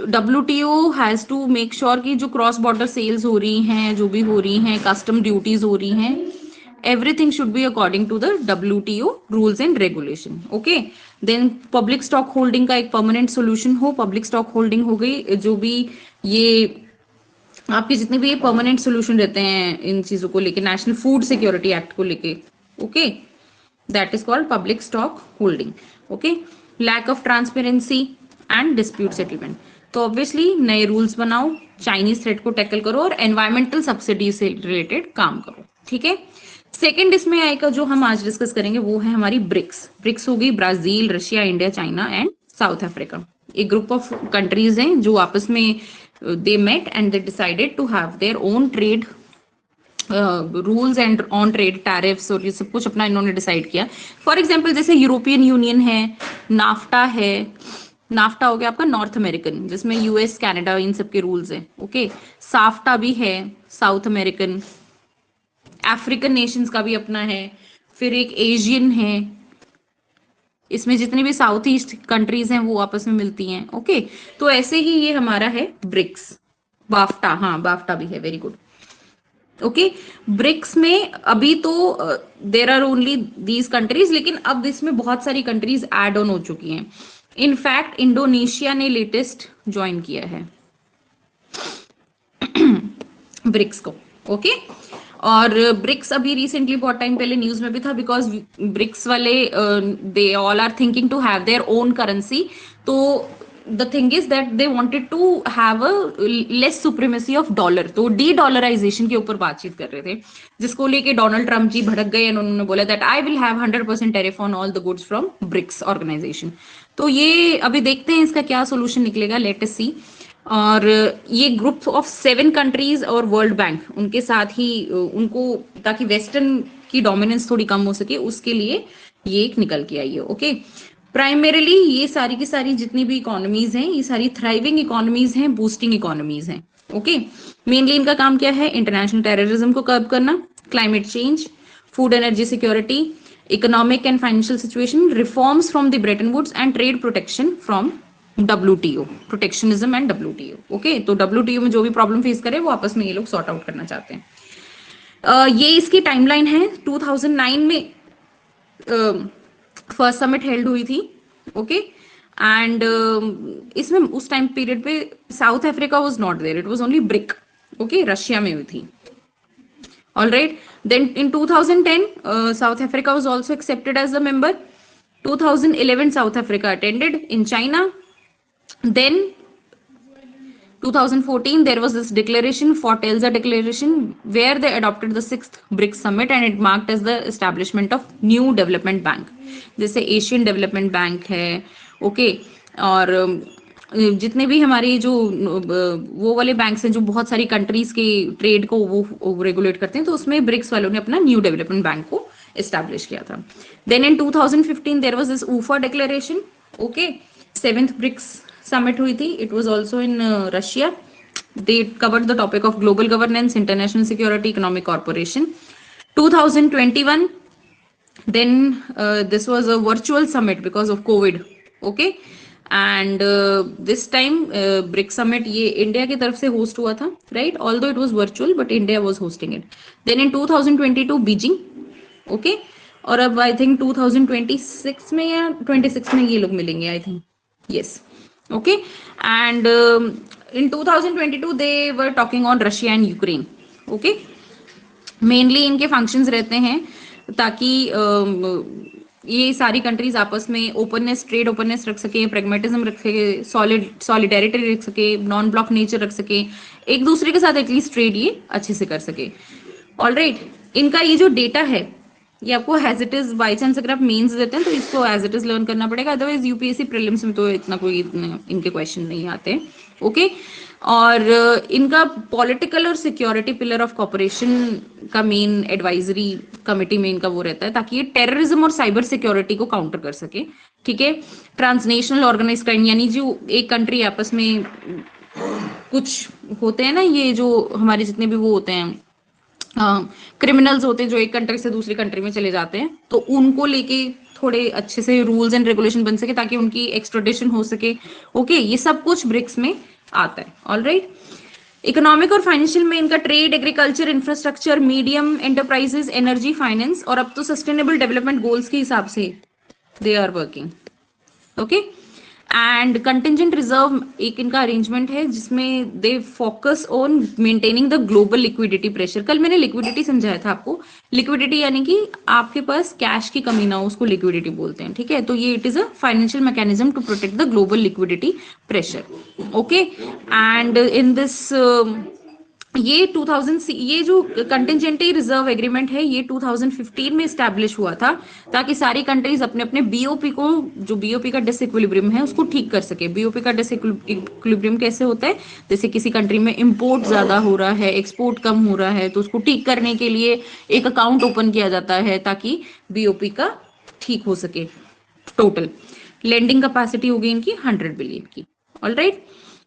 WTO has to make sure कि जो क्रॉस बॉर्डर सेल्स हो रही हैं, जो भी हो रही हैं, कस्टम ड्यूटीज हो रही हैं, everything should be according to the WTO rules and regulation, okay. then public stock holding का एक permanent solution हो, public stock holding हो गई। जो भी ये आपके जितने भी ये permanent solution रहते हैं इन चीजों को लेके, नेशनल फूड सिक्योरिटी एक्ट को लेके, okay, that is called public stock holding, okay. lack of transparency and dispute settlement, तो ऑब्वियसली नए रूल्स बनाओ, चाइनीज थ्रेट को टैकल करो, और एनवायरमेंटल सब्सिडी से रिलेटेड काम करो। ठीक है। सेकंड इसमें आएगा जो हम आज डिस्कस करेंगे वो है हमारी ब्रिक्स। ब्रिक्स होगी Brazil, Russia, India, China and South Africa. एक ग्रुप ऑफ कंट्रीज हैं जो आपस में they met and they decided to have their own trade rules and on trade tariffs, और ये सब कुछ अपना इन्होंने डिसाइड किया। फॉर एग्जाम्पल जैसे यूरोपियन यूनियन है, नाफ्टा है, नाफ्टा हो गया आपका नॉर्थ अमेरिकन, जिसमें यूएस, कनाडा, इन सब के रूल्स हैं। ओके, साफ्टा भी है साउथ अमेरिकन, अफ्रीकन नेशंस का भी अपना है, फिर एक एशियन है, इसमें जितनी भी साउथ ईस्ट कंट्रीज हैं वो आपस में मिलती हैं। ओके, तो ऐसे ही ये हमारा है ब्रिक्स। बाफ्टा, हाँ बाफ्टा भी है, वेरी गुड। ओके, ब्रिक्स में अभी तो there are only these countries, लेकिन अब इसमें बहुत सारी कंट्रीज एड ऑन हो चुकी हैं। इनफैक्ट इंडोनेशिया ने लेटेस्ट ज्वाइन किया है ब्रिक्स को। ओके, और ब्रिक्स अभी रिसेंटली बहुत टाइम पहले न्यूज में भी था, बिकॉज ब्रिक्स वाले they all are thinking to have their own currency. तो the thing is that they wanted to have a less supremacy of dollar, तो डी डॉलराइजेशन के ऊपर बातचीत कर रहे थे, जिसको लेके डोनाल्ड ट्रम्प जी भड़क गए। उन्होंने बोला that I will have 100% tariff on all the goods from BRICS organisation. तो ये अभी देखते हैं इसका क्या सोल्यूशन निकलेगा, लेट अस सी। और ये ग्रुप ऑफ 7 कंट्रीज और वर्ल्ड बैंक उनके साथ ही उनको, ताकि वेस्टर्न की डोमिनेंस थोड़ी कम हो सके, उसके लिए ये एक निकल के आई है। ओके, प्राइमरीली ये सारी की सारी जितनी भी इकोनॉमीज हैं, ये सारी थ्राइविंग इकोनॉमीज हैं, बूस्टिंग इकोनॉमीज हैं। ओके, मेनली इनका काम क्या है, इंटरनेशनल टेररिज्म को कर्ब करना, climate change, food energy security, economic and financial situation, reforms from the Bretton Woods and trade protection from WTO, protectionism and WTO। Okay, तो WTO में जो भी प्रॉब्लम फेस करे वो आपस में ये लोग सॉर्ट आउट करना चाहते हैं। ये इसकी टाइमलाइन है। 2009 में फर्स्ट समिट हेल्ड हुई थी। ओके, एंड इसमें उस टाइम पीरियड पे South Africa was not there, it was only BRIC. Okay, Russia में हुई थी। All right, then in 2010 South Africa was also accepted as a member. 2011 South Africa attended in China. Then 2014 there was this declaration, Fortaleza Declaration, where they adopted the 6th BRICS summit and it marked as the establishment of new development bank, जैसे एशियन डेवलपमेंट बैंक है। ओके, और जितने भी हमारे जो वो वाले बैंक्स हैं जो बहुत सारी कंट्रीज के ट्रेड को वो रेगुलेट करते हैं, तो उसमें ब्रिक्स वालों ने अपना न्यू डेवलपमेंट बैंक को एस्टैब्लिश किया था। Then in 2015 there was this Ufa declaration. Okay, 7th BRICS summit हुई थी, it was also in Russia. They covered the topic of global governance, international security, economic corporation. 2021 then this was a virtual summit because of COVID. Okay, and this time BRICS summit ये इंडिया की तरफ से होस्ट हुआ था, right? Although it was virtual, but India was hosting it. Then in 2022 Beijing. Okay, और अब आई थिंक 2026 में या 26 में ये लोग मिलेंगे, I think, yes. Okay, and in 2022 they were talking on Russia and Ukraine. Okay, mainly इनके फंक्शंस रहते हैं ताकि ये सारी कंट्रीज आपस में ओपननेस, ट्रेड ओपननेस रख सके, प्रेगमेटिज्म रख सके, सॉलिडेरिटी रख सके, नॉन ब्लॉक नेचर रख सके, एक दूसरे के साथ एटलीस्ट ट्रेड ये अच्छे से कर सके। ऑलराइट, इनका ये जो डेटा है ये आपको as it is, by chance अगर आप मेंस देते हैं तो इसको एज इट इज लर्न करना पड़ेगा, अदरवाइज यूपीएससी प्रीलिम्स में तो इतना कोई इनके क्वेश्चन नहीं आते। ओके, और इनका पॉलिटिकल और सिक्योरिटी पिलर ऑफ कॉपरेशन का मेन एडवाइजरी कमेटी में इनका वो रहता है, ताकि ये टेररिज्म और साइबर सिक्योरिटी को काउंटर कर सके। ठीक है, ट्रांसनेशनल ऑर्गेनाइज क्राइम, यानी जो एक कंट्री आपस में कुछ होते हैं ना, ये जो हमारे जितने भी वो होते हैं क्रिमिनल्स होते हैं जो एक कंट्री से दूसरी कंट्री में चले जाते हैं, तो उनको लेके थोड़े अच्छे से रूल्स एंड रेगुलेशन बन सके ताकि उनकी एक्सट्राडिशन हो सके। ओके, ये सब कुछ ब्रिक्स में आता है। ऑलराइट, इकोनॉमिक और फाइनेंशियल में इनका trade, agriculture, infrastructure, medium enterprises, energy, finance, और अब तो सस्टेनेबल डेवलपमेंट गोल्स के हिसाब से they are working. Okay, and contingent reserve एक इनका अरेंजमेंट है जिसमें they focus on maintaining the global liquidity pressure. कल मैंने लिक्विडिटी समझाया था आपको, लिक्विडिटी यानी कि आपके पास कैश की कमी ना हो, उसको लिक्विडिटी बोलते हैं। ठीक है, तो ये it is a financial mechanism to protect the global liquidity pressure. Okay, and in this ये 2000 ये जो कंटिजेंटी रिजर्व एग्रीमेंट है ये 2015 में स्टैब्लिश हुआ था, ताकि सारी कंट्रीज अपने अपने बीओपी को, जो बीओपी का डिसइक्विलिब्रियम है उसको ठीक कर सके। बीओपी का डिसइक्विलिब्रियम कैसे होता है, जैसे किसी कंट्री में इंपोर्ट ज्यादा हो रहा है, एक्सपोर्ट कम हो रहा है, तो उसको ठीक करने के लिए एक अकाउंट ओपन किया जाता है ताकि बीओपी का ठीक हो सके। टोटल लेंडिंग कैपेसिटी होगी इनकी 100 बिलियन की। ऑलराइट,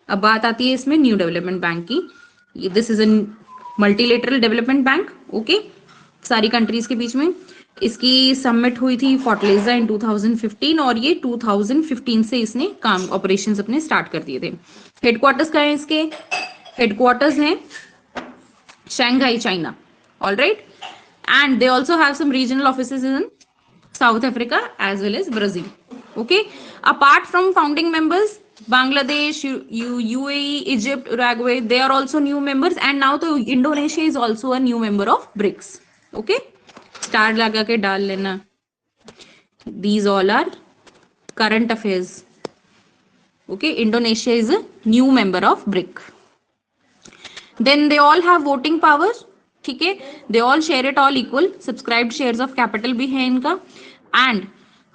अब बात आती है इसमें न्यू डेवलपमेंट बैंक की। This is a multilateral development bank, okay, सारी कंट्रीज के बीच में। इसकी सबमिट हुई थी फोर्टलेजा इन 2015 और ये 2015 से इसने काम ऑपरेशंस अपने स्टार्ट कर दिए थे। हेडक्वार्टर्स का है इसके, हेडक्वार्टर्स हैं Shanghai, China. Alright, and they also have some regional offices in South Africa as well as Brazil. Okay. Apart from founding members, Bangladesh, UAE, Egypt, Uruguay, they are also new members, and now the Indonesia is also a new member of BRICS. Okay. Star लगा के डाल लेना. These all are current affairs. Okay. Indonesia is a new member of BRIC. Then they all have voting power. ठीक है, they all share it all equal, subscribed shares of capital भी है इनका, and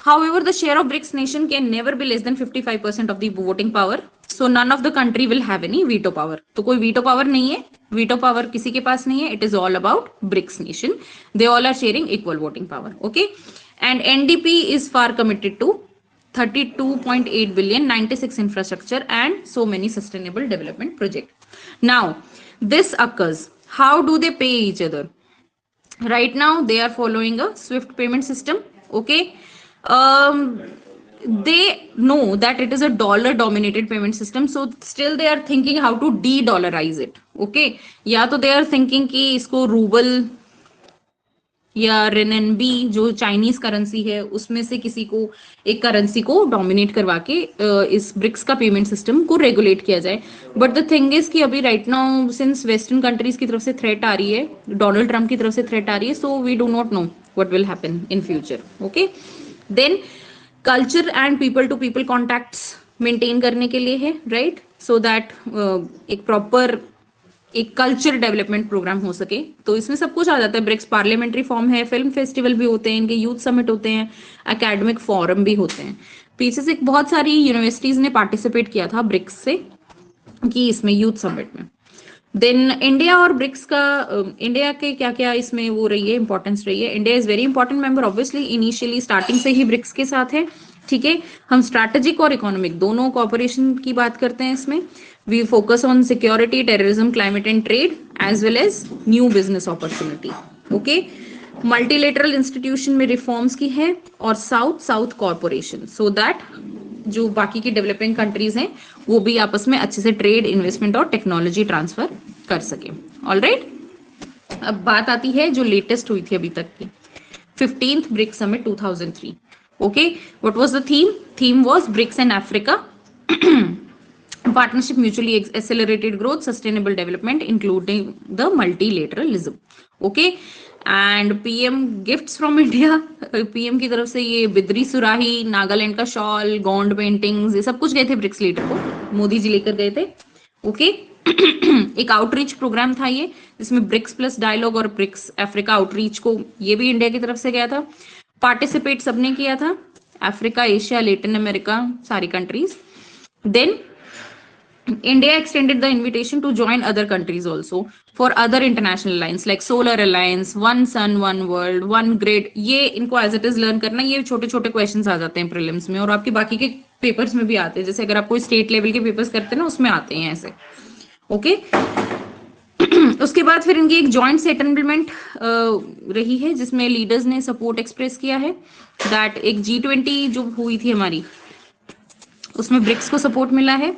however the share of BRICS nation can never be less than 55% of the voting power, so none of the country will have any veto power. तो कोई veto power नहीं है, veto power किसी के पास नहीं है, it is all about BRICS nation, they all are sharing equal voting power. Okay, and NDP is far committed to 32.8 billion, 96 infrastructure and so many sustainable development project. Now this occurs, how do they pay each other? Right now they are following a SWIFT payment system. Okay, they know that it is a dollar dominated payment system, so still they are thinking how to de-dollarize it. Okay, या तो they are thinking कि इसको रूबल या रेनएनबी जो चाइनीज करेंसी है उसमें से किसी को एक करेंसी को डोमिनेट करवा के इस ब्रिक्स का पेमेंट सिस्टम को रेगुलेट किया जाए। बट द थिंग इज कि अभी right now since western countries की तरफ से थ्रेट आ रही है, डोनाल्ड ट्रम्प की तरफ से थ्रेट आ रही है, so we do not know what will happen in future. Okay, then culture and people to people contacts maintain करने के लिए है, राइट, सो दैट एक प्रॉपर एक कल्चर डेवलपमेंट प्रोग्राम हो सके। तो इसमें सब कुछ आ जाता है, ब्रिक्स पार्लियामेंट्री फॉर्म है, फिल्म फेस्टिवल भी होते हैं इनके, यूथ समिट होते हैं, एकेडमिक फोरम भी होते हैं। पीछे से बहुत सारी यूनिवर्सिटीज ने पार्टिसिपेट किया था ब्रिक्स से कि इसमें यूथ समिट में। देन इंडिया और ब्रिक्स का इंडिया के क्या क्या इसमें वो रही है, इंपॉर्टेंस रही है। India is very important member, obviously initially starting से ही ब्रिक्स के साथ है। ठीक है, हम स्ट्रैटेजिक और इकोनॉमिक दोनों कोऑपरेशन की बात करते हैं इसमें। We focus on security, terrorism, climate and trade as well as new business opportunity. Okay, multilateral institution में रिफॉर्म्स की है और साउथ साउथ कॉर्पोरेशन, सो दैट जो बाकी की डेवलपिंग कंट्रीज हैं वो भी आपस में अच्छे से ट्रेड, इन्वेस्टमेंट और टेक्नोलॉजी ट्रांसफर कर सके। ऑलराइट, अब बात आती है जो लेटेस्ट हुई थी अभी तक की 15th BRICS summit 2003। Okay, what was the theme? Theme was BRICS and Africa partnership, mutually accelerated growth, sustainable development including the multilateralism. Okay, and PM gifts from India, PM की तरफ से ये बिद्री सुराही, नागालैंड का शॉल, गोंड पेंटिंग्स, ये सब कुछ गए थे ब्रिक्स लीडर को, मोदी जी लेकर गए थे। ओके, एक आउटरीच प्रोग्राम था ये, जिसमें ब्रिक्स प्लस डायलॉग और ब्रिक्स अफ्रीका आउटरीच को ये भी इंडिया की तरफ से गया था। पार्टिसिपेट सबने किया था, अफ्रीका, एशिया, लैटिन अमेरिका, सारी countries. Then India extended the invitation to join other countries also for other international alliance like Solar Alliance, One Sun, One World, One Grid। ये इनको एज इट इज लर्न करना, ये छोटे छोटे क्वेश्चंस आ जाते हैं प्रीलिम्स में और आपके बाकी के पेपर्स में भी आते हैं, जैसे अगर आप कोई स्टेट लेवल के पेपर्स करते हैं ना उसमें आते हैं ऐसे। ओके, उसके बाद फिर इनकी एक जॉइंट सेटलमेंट रही है जिसमें लीडर्स ने सपोर्ट एक्सप्रेस किया है दैट एक G20 जो हुई थी हमारी उसमें ब्रिक्स को सपोर्ट मिला है।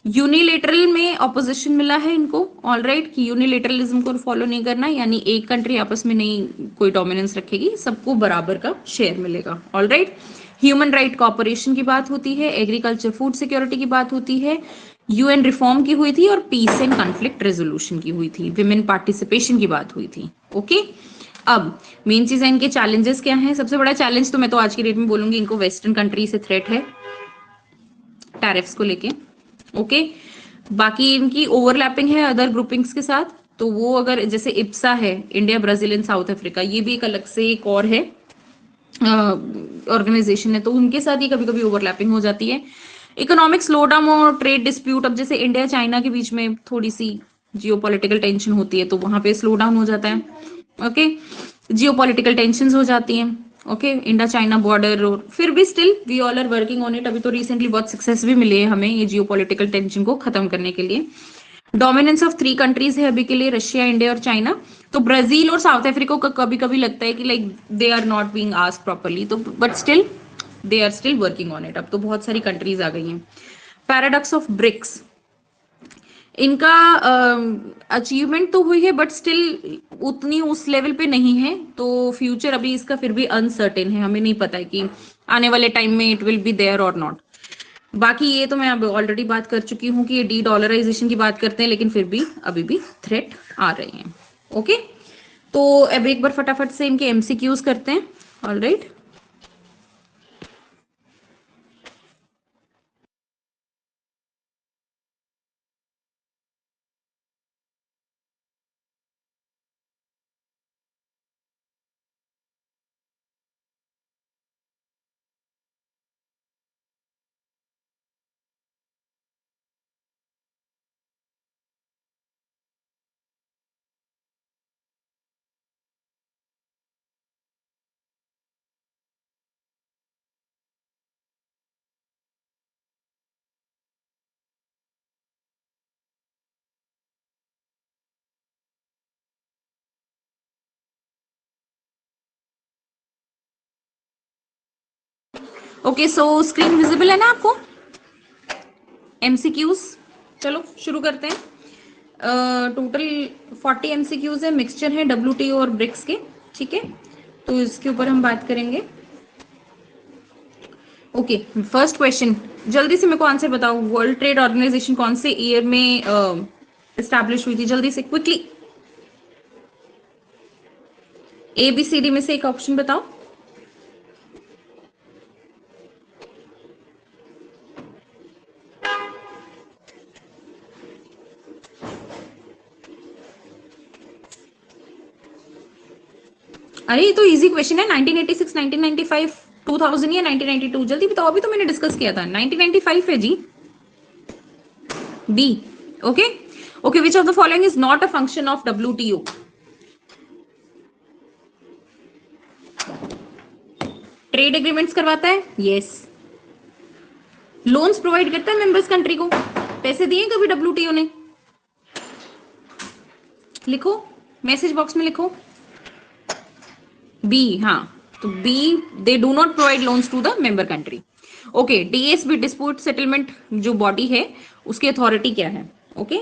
यूनिलेटरल में ऑपोजिशन मिला है इनको, ऑलराइट, कि यूनिलेटरलिज्म को फॉलो नहीं करना, यानी एक कंट्री आपस में नहीं कोई डोमिनेंस रखेगी, सबको बराबर का शेयर मिलेगा। ऑलराइट, ह्यूमन राइट कॉपरेशन की बात होती है, एग्रीकल्चर फूड सिक्योरिटी की बात होती है, यूएन रिफॉर्म की हुई थी और पीस एंड कॉन्फ्लिक्ट रेजोल्यूशन की हुई थी, विमेन पार्टिसिपेशन की बात हुई थी। ओके, अब मेन चीज है इनके चैलेंजेस क्या हैं। सबसे बड़ा चैलेंज तो मैं तो आज की डेट में बोलूंगी इनको वेस्टर्न कंट्री से थ्रेट है, टैरिफ्स को लेके। ओके, बाकी इनकी ओवरलैपिंग है अदर ग्रुपिंग्स के साथ, तो वो अगर जैसे इप्सा है, India Brazil and South Africa, ये भी एक अलग से एक और है ऑर्गेनाइजेशन है, तो उनके साथ ही कभी कभी ओवरलैपिंग हो जाती है। इकोनॉमिक स्लो डाउन और ट्रेड डिस्प्यूट, अब जैसे इंडिया चाइना के बीच में थोड़ी सी जियोपॉलिटिकल टेंशन होती है तो वहां पे स्लो डाउन हो जाता है। ओके, जियोपॉलिटिकल टेंशन हो जाती हैं। ओके, इंडिया चाइना बॉर्डर, और फिर भी still we all are working on it. अभी तो रिसेंटली बहुत सक्सेस भी मिले है हमें ये जियोपॉलिटिकल टेंशन को खत्म करने के लिए। डोमिनेंस ऑफ 3 कंट्रीज है अभी के लिए, रशिया, इंडिया और चाइना। तो ब्राजील और साउथ अफ्रीका को कभी कभी लगता है कि like they are not being asked properly, तो but still they are still working on it. अब तो बहुत सारी कंट्रीज आ गई हैं। पैराडॉक्स ऑफ ब्रिक्स, इनका अचीवमेंट तो हुई है बट स्टिल उतनी उस लेवल पे नहीं है, तो फ्यूचर अभी इसका फिर भी अनसर्टेन है, हमें नहीं पता है कि आने वाले टाइम में इट विल बी देयर और नॉट। बाकी ये तो मैं अब ऑलरेडी बात कर चुकी हूँ कि ये डी डॉलराइजेशन की बात करते हैं, लेकिन फिर भी अभी भी थ्रेट आ रहे हैं। ओके, तो अब एक बार फटाफट से इनके एमसीक्यूज करते हैं। ऑलराइट, ओके, सो स्क्रीन विजिबल है ना आपको? एमसीक्यूज, चलो शुरू करते हैं। टोटल 40 एमसीक्यूज है, मिक्सचर है डब्ल्यूटीओ और ब्रिक्स के। ठीक है, तो इसके ऊपर हम बात करेंगे। ओके, फर्स्ट क्वेश्चन, जल्दी से मेरे को आंसर बताओ। वर्ल्ड ट्रेड ऑर्गेनाइजेशन कौन से ईयर में एस्टैब्लिश हुई थी? जल्दी से, quickly, A B C D में से एक ऑप्शन बताओ। अरे ये तो इजी क्वेश्चन है। 1986, 1995, 2000 या 1992? जल्दी बताओ, अभी तो मैंने डिस्कस किया था। 1995 है जी, B. Okay, okay, which of the following is not a function of WTO? Trade agreements करवाता है, यस। लोन्स प्रोवाइड करता है मेंबर्स कंट्री को, पैसे दिए कभी डब्ल्यूटीओ ने? लिखो, मैसेज बॉक्स में लिखो बी। हाँ, तो B, they do not provide loans to the member country. Okay, DSB, dispute settlement जो बॉडी है उसकी अथॉरिटी क्या है? ओके,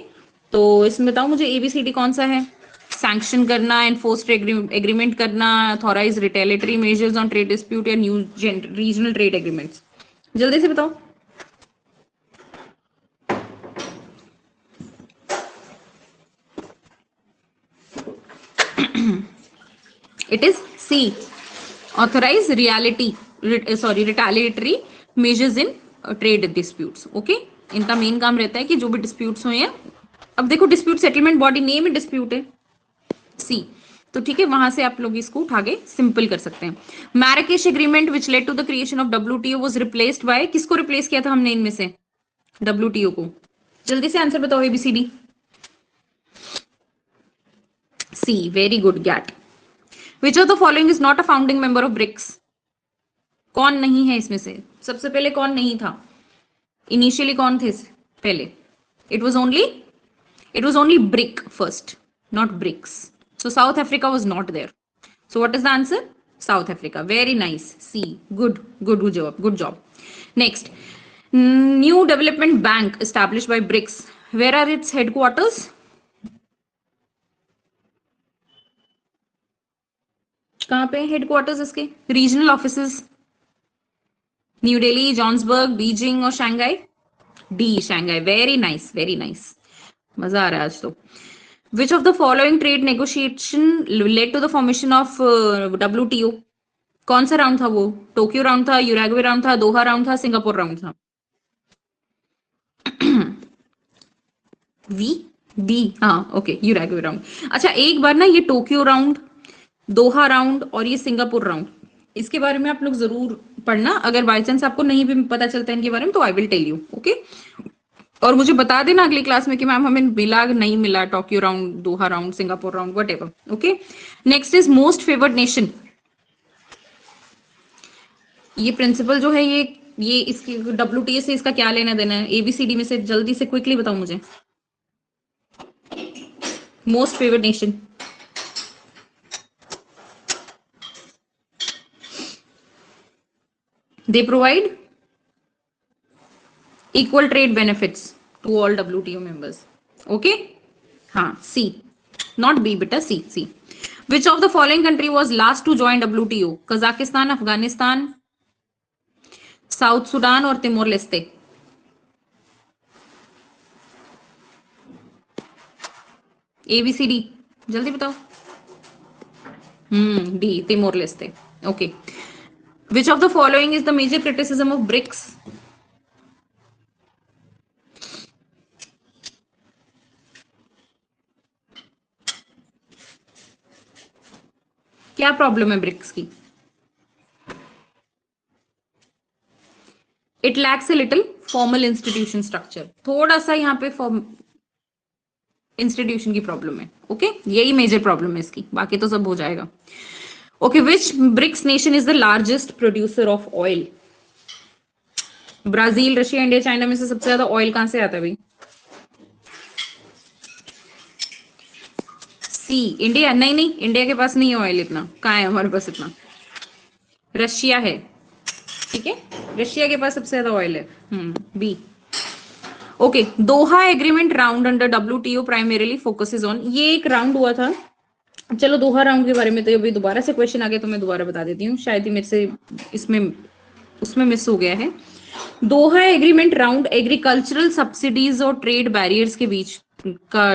तो इसमें बताओ मुझे एबीसीडी कौन सा है? सैंक्शन करना, एनफोर्स एग्रीमेंट करना, authorise retaliatory measures on trade dispute या न्यू रीजनल ट्रेड एग्रीमेंट्स? जल्दी से बताओ। It is C, authorise retaliatory measures in trade disputes. Okay, इनका मेन काम रहता है कि जो भी डिस्प्यूट्स हुए हैं, अब देखो डिस्प्यूट सेटलमेंट बॉडी नेम ही डिस्प्यूट है, सी, तो ठीक है, वहां से आप लोग इसको उठा के सिंपल कर सकते हैं। Marrakesh agreement which led to the creation of WTO was replaced by, किसको रिप्लेस किया था हमने इनमें से डब्ल्यूटीओ को? जल्दी से आंसर बताओ, A B C D. C, very good, GATT. Which of the following is not a founding member of BRICS? कौन नहीं है इसमें से? सबसे पहले कौन नहीं था? इनिशियली कौन थे पहले? It was only, it was only brick first, not bricks. So South Africa was not there. So what is the answer? South Africa. Very nice. C. Good. Good job. Good job. Next, New Development Bank established by BRICS. Where are its headquarters? कहाँ पे हेडक्वार्टर्स इसके? Regional offices? New Delhi, Johannesburg, Beijing और Shanghai? D, Shanghai. Very nice, very nice, मजा आ रहा है आज तो। Which of the following trade negotiation led to the formation of WTO? कौन सा राउंड था वो? टोक्यो राउंड था, यूराग्वे राउंड था, दोहा राउंड था, सिंगापुर राउंड था? वी बी, हाँ ओके, यूराग्वे राउंड। अच्छा एक बार ना ये टोक्यो राउंड, दोहा राउंड और ये सिंगापुर राउंड, इसके बारे में आप लोग जरूर पढ़ना। अगर बाई चांस आपको नहीं भी पता चलता है इनके बारे में तो I will tell you, okay. और मुझे बता देना अगली क्लास में कि मैम हमें मिला नहीं मिला, Tokyo round, Doha round, Singapore round, what ever, okay. Next is most favoured nation. ये प्रिंसिपल जो है ये इसकी WTA से इसका क्या लेना देना है? ABCD में से जल्दी से क्विकली बताओ मुझे। Most favoured nation, they provide equal trade benefits to all WTO members, okay। हाँ C, not B बेटा, C। which of the following country was last to join WTO? Kazakhstan, Afghanistan, south Sudan और तिमोर लेस्ते। ABCD जल्दी बताओ। D, Timor Leste, okay. which of the following is the major criticism of BRICS? क्या प्रॉब्लम है ब्रिक्स की? It lacks a little formal institution structure, थोड़ा सा यहाँ पे इंस्टीट्यूशन की प्रॉब्लम है, ओके। यही मेजर प्रॉब्लम है इसकी, बाकी तो सब हो जाएगा। Okay, which BRICS nation is the largest producer of oil? Brazil, Russia, India, China में से सबसे ज्यादा ऑयल कहां से आता है भाई? सी, इंडिया। नहीं, इंडिया के पास नहीं है ऑयल इतना, कहाँ है हमारे पास इतना? रशिया है, ठीक है, रशिया के पास सबसे ज्यादा ऑयल है। B, okay. Doha agreement round under WTO primarily focuses on, ये एक राउंड हुआ था। चलो दोहा राउंड के बारे में तो अभी दोबारा से क्वेश्चन आ गया तो मैं दोबारा बता देती हूँ, शायद ही मेरे से इसमें उसमें मिस हो गया है। दोहा एग्रीमेंट राउंड एग्रीकल्चरल सब्सिडीज और ट्रेड बैरियर्स के बीच का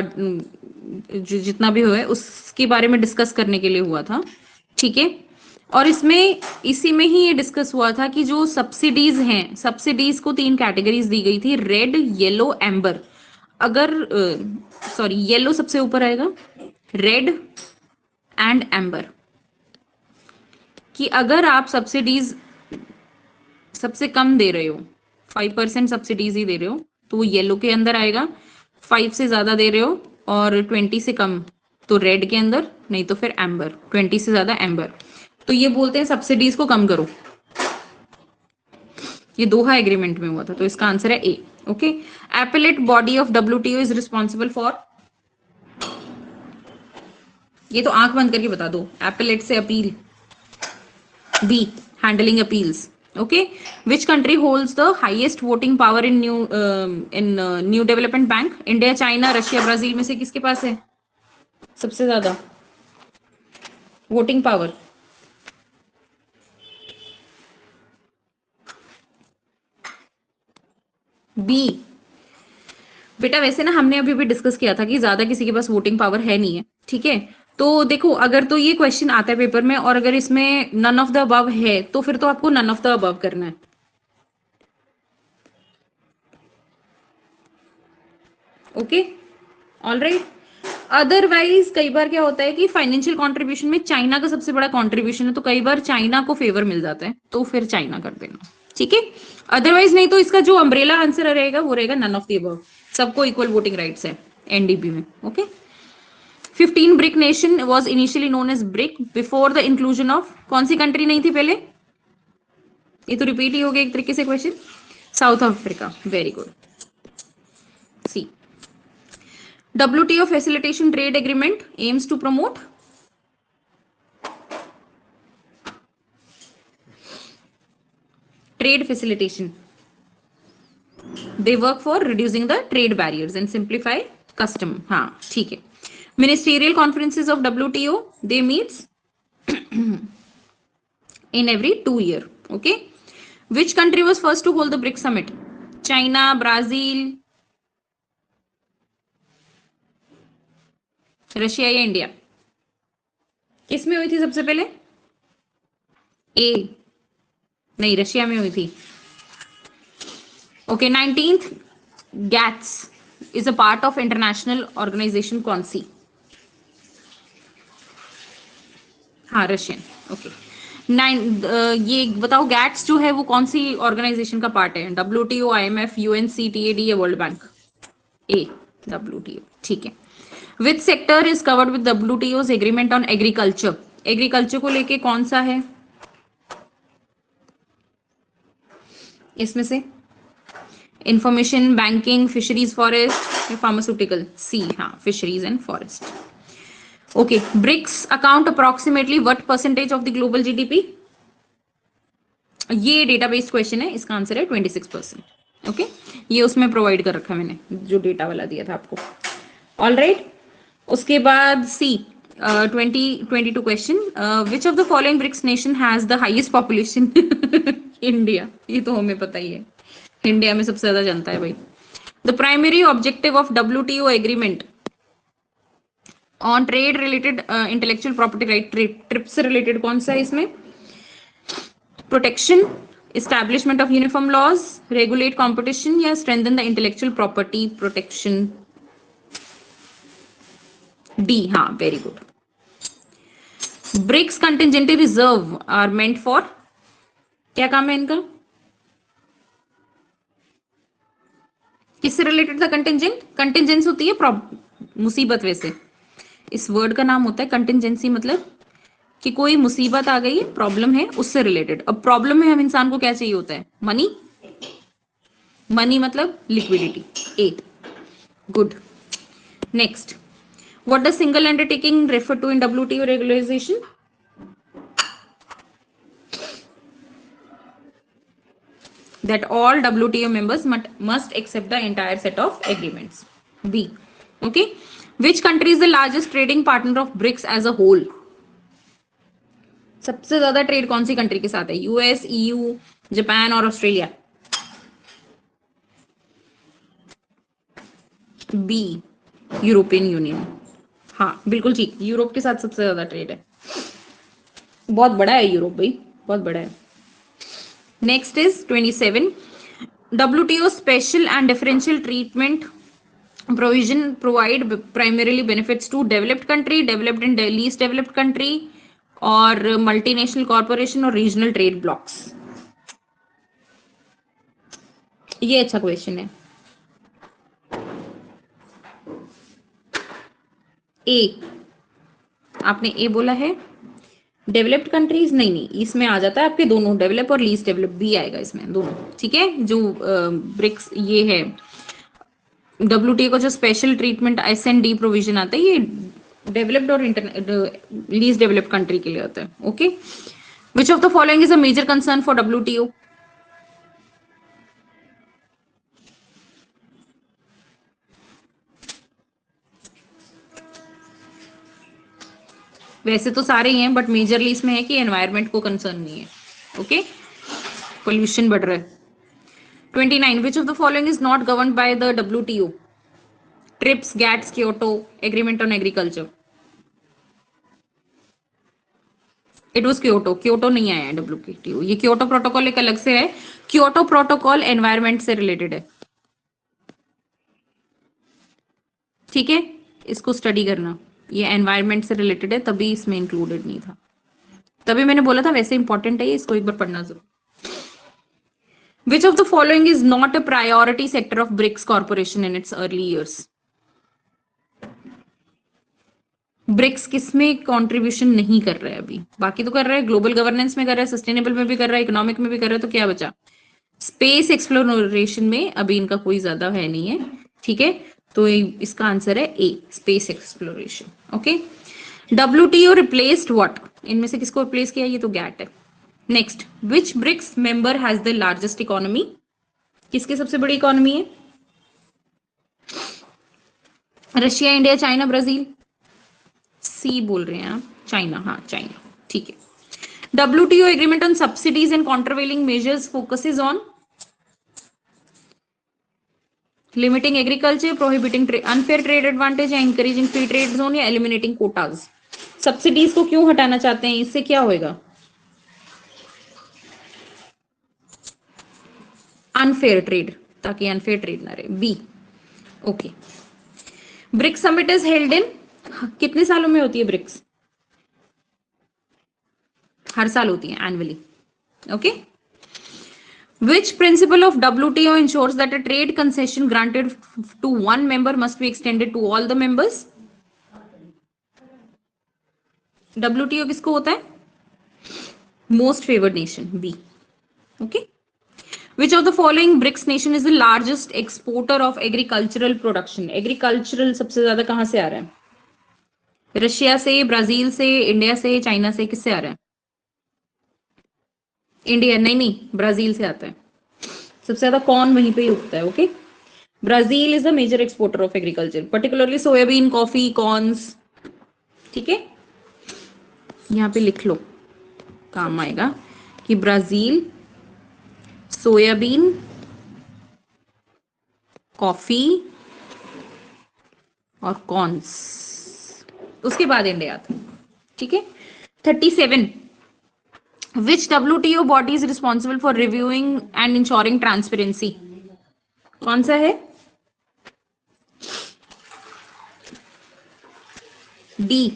जितना भी हुआ है उसके बारे में डिस्कस करने के लिए हुआ था, ठीक है। और इसमें इसी में ही ये डिस्कस हुआ था कि जो सब्सिडीज हैं, सब्सिडीज को 3 कैटेगरीज दी गई थी, रेड, येलो, एम्बर। अगर सॉरी, येलो सबसे ऊपर आएगा, रेड एंड एम्बर, कि अगर आप सब्सिडीज सबसे कम दे रहे हो, 5% सब्सिडीज ही दे रहे हो, तो वो येलो के अंदर आएगा। 5 से ज्यादा दे रहे हो और 20 से कम तो रेड के अंदर, नहीं तो फिर एम्बर, 20 से ज्यादा एम्बर। तो ये बोलते हैं सब्सिडीज को कम करो। ये दोहा एग्रीमेंट में हुआ था, तो इसका आंसर है A, okay. Appellate body of WTO is responsible for, ये तो आंख बंद करके बता दो, एपेलेट से appeal. B, handling appeals, okay. Which country holds the highest voting power in new development bank? India, China, Russia, Brazil में से किसके पास है सबसे ज्यादा वोटिंग पावर? बी बेटा, वैसे ना हमने अभी भी डिस्कस किया था कि ज्यादा किसी के पास वोटिंग पावर है नहीं है, ठीक है। तो देखो, अगर तो ये क्वेश्चन आता है पेपर में और अगर इसमें नन ऑफ द अबव है तो फिर तो आपको नन ऑफ द अबव करना है, ओके, ऑलराइट। अदरवाइज कई बार क्या होता है कि फाइनेंशियल कंट्रीब्यूशन में चाइना का सबसे बड़ा कंट्रीब्यूशन है, तो कई बार चाइना को फेवर मिल जाता है, तो फिर चाइना कर देना, ठीक है। अदरवाइज नहीं तो इसका जो अम्ब्रेला आंसर रहेगा वो रहेगा नन ऑफ द अबव, सबको इक्वल वोटिंग राइट्स है NDP में, okay. 15 BRIC nation was initially known as BRIC before the inclusion of, कौन सी कंट्री नहीं थी पहले? ये तो रिपीट ही हो गया एक तरीके से question. South Africa, very good. C, WTO facilitation trade agreement aims to promote trade facilitation. They work for reducing the trade barriers and simplify custom. हाँ ठीक है। Ministerial conferences of WTO, they meets in every 2 year. Okay. Which country was first to hold the BRICS summit? China, Brazil, Russia या इंडिया? किसमें हुई थी सबसे पहले? ए, नहीं, रशिया में हुई थी, okay. 19th GATS is a part of international organisation कौन सी? हाँ रशियन। ओके। नाइन, ये बताओ गैट्स जो है वो कौन सी ऑर्गेनाइजेशन का पार्ट है? WTO, IMF, UNCTAD या वर्ल्ड बैंक? A, WTO। ठीक है। Which sector is covered with WTO's agreement on agriculture? Agriculture को लेके कौन सा है इसमें से? इंफॉर्मेशन, बैंकिंग, फिशरीज, फॉरेस्ट या फार्मास्यूटिकल? सी, हाँ fisheries and forest. Okay, BRICS account approximately what percentage of the global GDP? ये डेटाबेस क्वेश्चन है, इसका आंसर है 26%। ओके, ये उसमें प्रोवाइड कर रखा है मैंने, जो डेटा वाला दिया था आपको। ऑल राइट, उसके बाद C 22 question, which of the following BRICS nation has the highest population? India, ये तो हमें पता ही है, इंडिया में सबसे ज्यादा जनता है भाई। The primary objective of WTO agreement on trade related intellectual property right, TRIPS से रिलेटेड कौन सा है इसमें? Protection, establishment of uniform laws, regulate competition या strengthen the intellectual property protection? D, हाँ very good. BRICS contingent reserve arrangement for, क्या काम है इनका? किससे रिलेटेड था कंटिजेंट? कंटिजेंस होती है मुसीबत, वैसे इस वर्ड का नाम होता है कंटिजेंसी, मतलब कि कोई मुसीबत आ गई है, प्रॉब्लम है, उससे रिलेटेड। अब प्रॉब्लम में हम इंसान को क्या चाहिए होता है? मनी। मनी मतलब liquidity. A, good. Next, what does single undertaking refer to in WTO regularisation? That all WTO members must accept the entire set of agreements. B. Okay. Which country is the largest trading partner of BRICS as a whole? सबसे ज्यादा ट्रेड कौन सी कंट्री के साथ है? US, EU, जापान और ऑस्ट्रेलिया? B, European Union. हाँ बिल्कुल ठीक, यूरोप के साथ सबसे ज्यादा ट्रेड है, बहुत बड़ा है यूरोप भाई, बहुत बड़ा है। Next is 27, WTO special and differential treatment provision provide primarily benefits to developed country, developed and least developed country, और multinational corporation और regional trade blocks? ये अच्छा क्वेश्चन है। ए, आपने ए बोला है। डेवलप्ड कंट्रीज नहीं, नहीं इसमें आ जाता है आपके दोनों, डेवलप और लीस्ट डेवलप, बी आएगा इसमें दोनों। ठीक है, जो ब्रिक्स ये है WTO का जो स्पेशल ट्रीटमेंट SND प्रोविजन आता है, ये डेवलप्ड और लीस्ट डेवलप्ड कंट्री के लिए होता है। Okay, which of the following is a major concern for WTO? वैसे तो सारे ही हैं, बट मेजरली इसमें है कि एनवायरमेंट को कंसर्न नहीं है। ओके, पोल्यूशन बढ़ रहा है। 29, विच of the following is not govern by the WTO? Trips, gets, Kyoto, agreement on agriculture? It was Kyoto. Kyoto नहीं आया है WTO, ये क्योटो प्रोटोकॉल एक अलग से है। क्योटो प्रोटोकॉल एनवायरमेंट से रिलेटेड है। ठीक है, इसको स्टडी करना, ये एनवायरमेंट से रिलेटेड है, तभी इसमें इंक्लूडेड नहीं था, तभी मैंने बोला था वैसे इंपॉर्टेंट है ये, इसको एक बार पढ़ना जरूर। Which of the following is not a priority sector of BRICS corporation in its early years? BRICS किसमें कंट्रीब्यूशन नहीं कर रहा है अभी? बाकी तो कर रहा है, ग्लोबल गवर्नेंस में कर रहा है, सस्टेनेबल में भी कर रहा है, इकोनॉमिक में भी कर रहा है, तो क्या बचा? स्पेस एक्सप्लोरेशन में अभी इनका कोई ज्यादा है नहीं है। ठीक है, तो इसका आंसर है A, space exploration. Okay, WTO replaced what? इनमें से किसको रिप्लेस किया? ये तो गैट है। Next, which BRICS member has the largest economy? किसकी सबसे बड़ी इकोनॉमी है? Russia, India, China, Brazil? C बोल रहे हैं आप, चाइना। हाँ चाइना, ठीक है। WTO agreement on subsidies and countervailing measures focuses on limiting agriculture, prohibiting unfair trade advantage, या इंकरेजिंग फ्री ट्रेड जोन, या एलिमिनेटिंग कोटाज? सब्सिडीज को क्यों हटाना चाहते हैं? इससे क्या होएगा? अनफेयर ट्रेड, ताकि अनफेयर ट्रेड ना रहे। B. Okay. BRICS summit is held in, कितने सालों में होती है ब्रिक्स? हर साल होती है, annually. Okay. Which principle of WTO ensures that a trade concession granted to one member must be extended to all the members? WTO किसको होता है? Most favored nation, B. Okay. Which of the following BRICS nation is the largest exporter of agricultural production? Agricultural सबसे ज्यादा कहां से आ रहा है? रशिया से, ब्राजील से, इंडिया से, चाइना से, किससे आ रहा है? इंडिया नहीं, ब्राजील से आता है। सबसे ज्यादा कॉर्न वहीं पे ही उगता है। Okay. Brazil is the major exporter of agriculture, particularly soybean, coffee, corns. ठीक है, यहां पे लिख लो, काम आएगा कि ब्राजील सोयाबीन, कॉफी और कॉर्न्स, उसके बाद इंडिया आता है। ठीक है। 37, which WTO body is responsible for reviewing and insuring transparency? कौन सा है? D,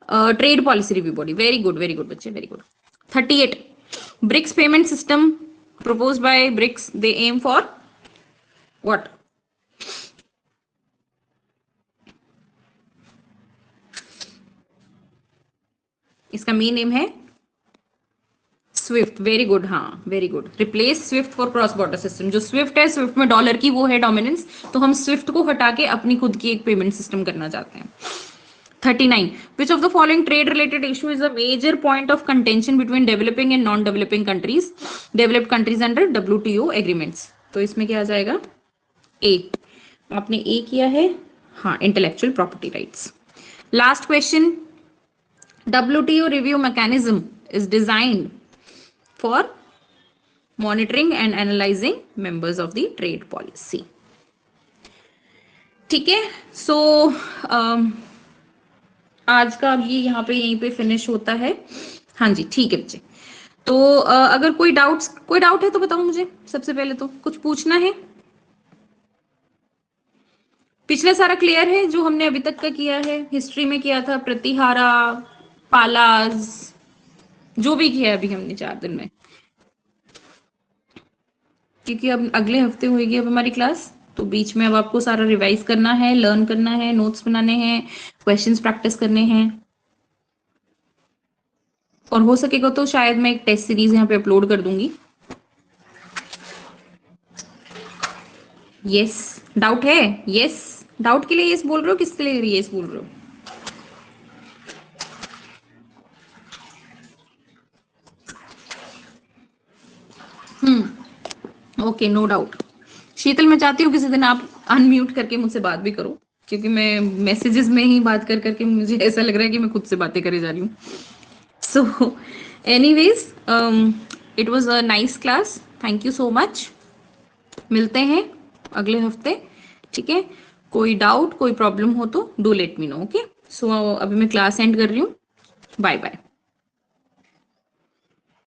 trade policy review body. Very good बच्चे, very good. 38, BRICS payment system proposed by BRICS, they aim for what? इसका मेन एम है स्विफ्ट। वेरी गुड, हाँ very good. Replace Swift for cross border system. जो स्विफ्ट है, स्विफ्ट में डॉलर की वो है डोमिनेंस, तो हम स्विफ्ट को हटा के अपनी खुद की एक पेमेंट सिस्टम करना चाहते हैं। 39, which of the following trade related issue is a major point of contention between developing and non developing countries, developed countries under WTO agreements? तो इसमें क्या आ जाएगा? ए। आपने ए किया है, हाँ, intellectual property rights. Last question, WTO review mechanism is designed for monitoring and analysing members of the trade policy. ठीक है। सो आज का अब ये यहाँ पे यहीं पे फिनिश होता है। हाँ जी, ठीक है बच्चे। तो अगर कोई डाउट है तो बताओ मुझे। सबसे पहले तो कुछ पूछना है? पिछला सारा क्लियर है जो हमने अभी तक का किया है? हिस्ट्री में किया था, प्रतिहारा, पालाज, जो भी किया है अभी हमने 4 दिन में, क्योंकि अब अगले हफ्ते होगी अब हमारी क्लास, तो बीच में अब आपको सारा रिवाइज करना है, लर्न करना है, नोट्स बनाने हैं, क्वेश्चंस प्रैक्टिस करने हैं, और हो सकेगा तो शायद मैं एक टेस्ट सीरीज यहाँ पे अपलोड कर दूंगी। यस, डाउट है? यस, डाउट के लिए यस बोल रहे हो, किसके लिए यस बोल रहे हो? Okay, no doubt. शीतल, मैं चाहती हूँ किसी दिन आप अनम्यूट करके मुझसे बात भी करो, क्योंकि मैं मैसेजेस में ही बात कर करके मुझे ऐसा लग रहा है कि मैं खुद से बातें करे जा रही हूँ। So anyways, it was a nice class, thank you so much. मिलते हैं अगले हफ्ते। ठीक है, कोई डाउट, कोई प्रॉब्लम हो तो do let me know. Okay, so अभी मैं क्लास एंड कर रही हूँ। Bye bye.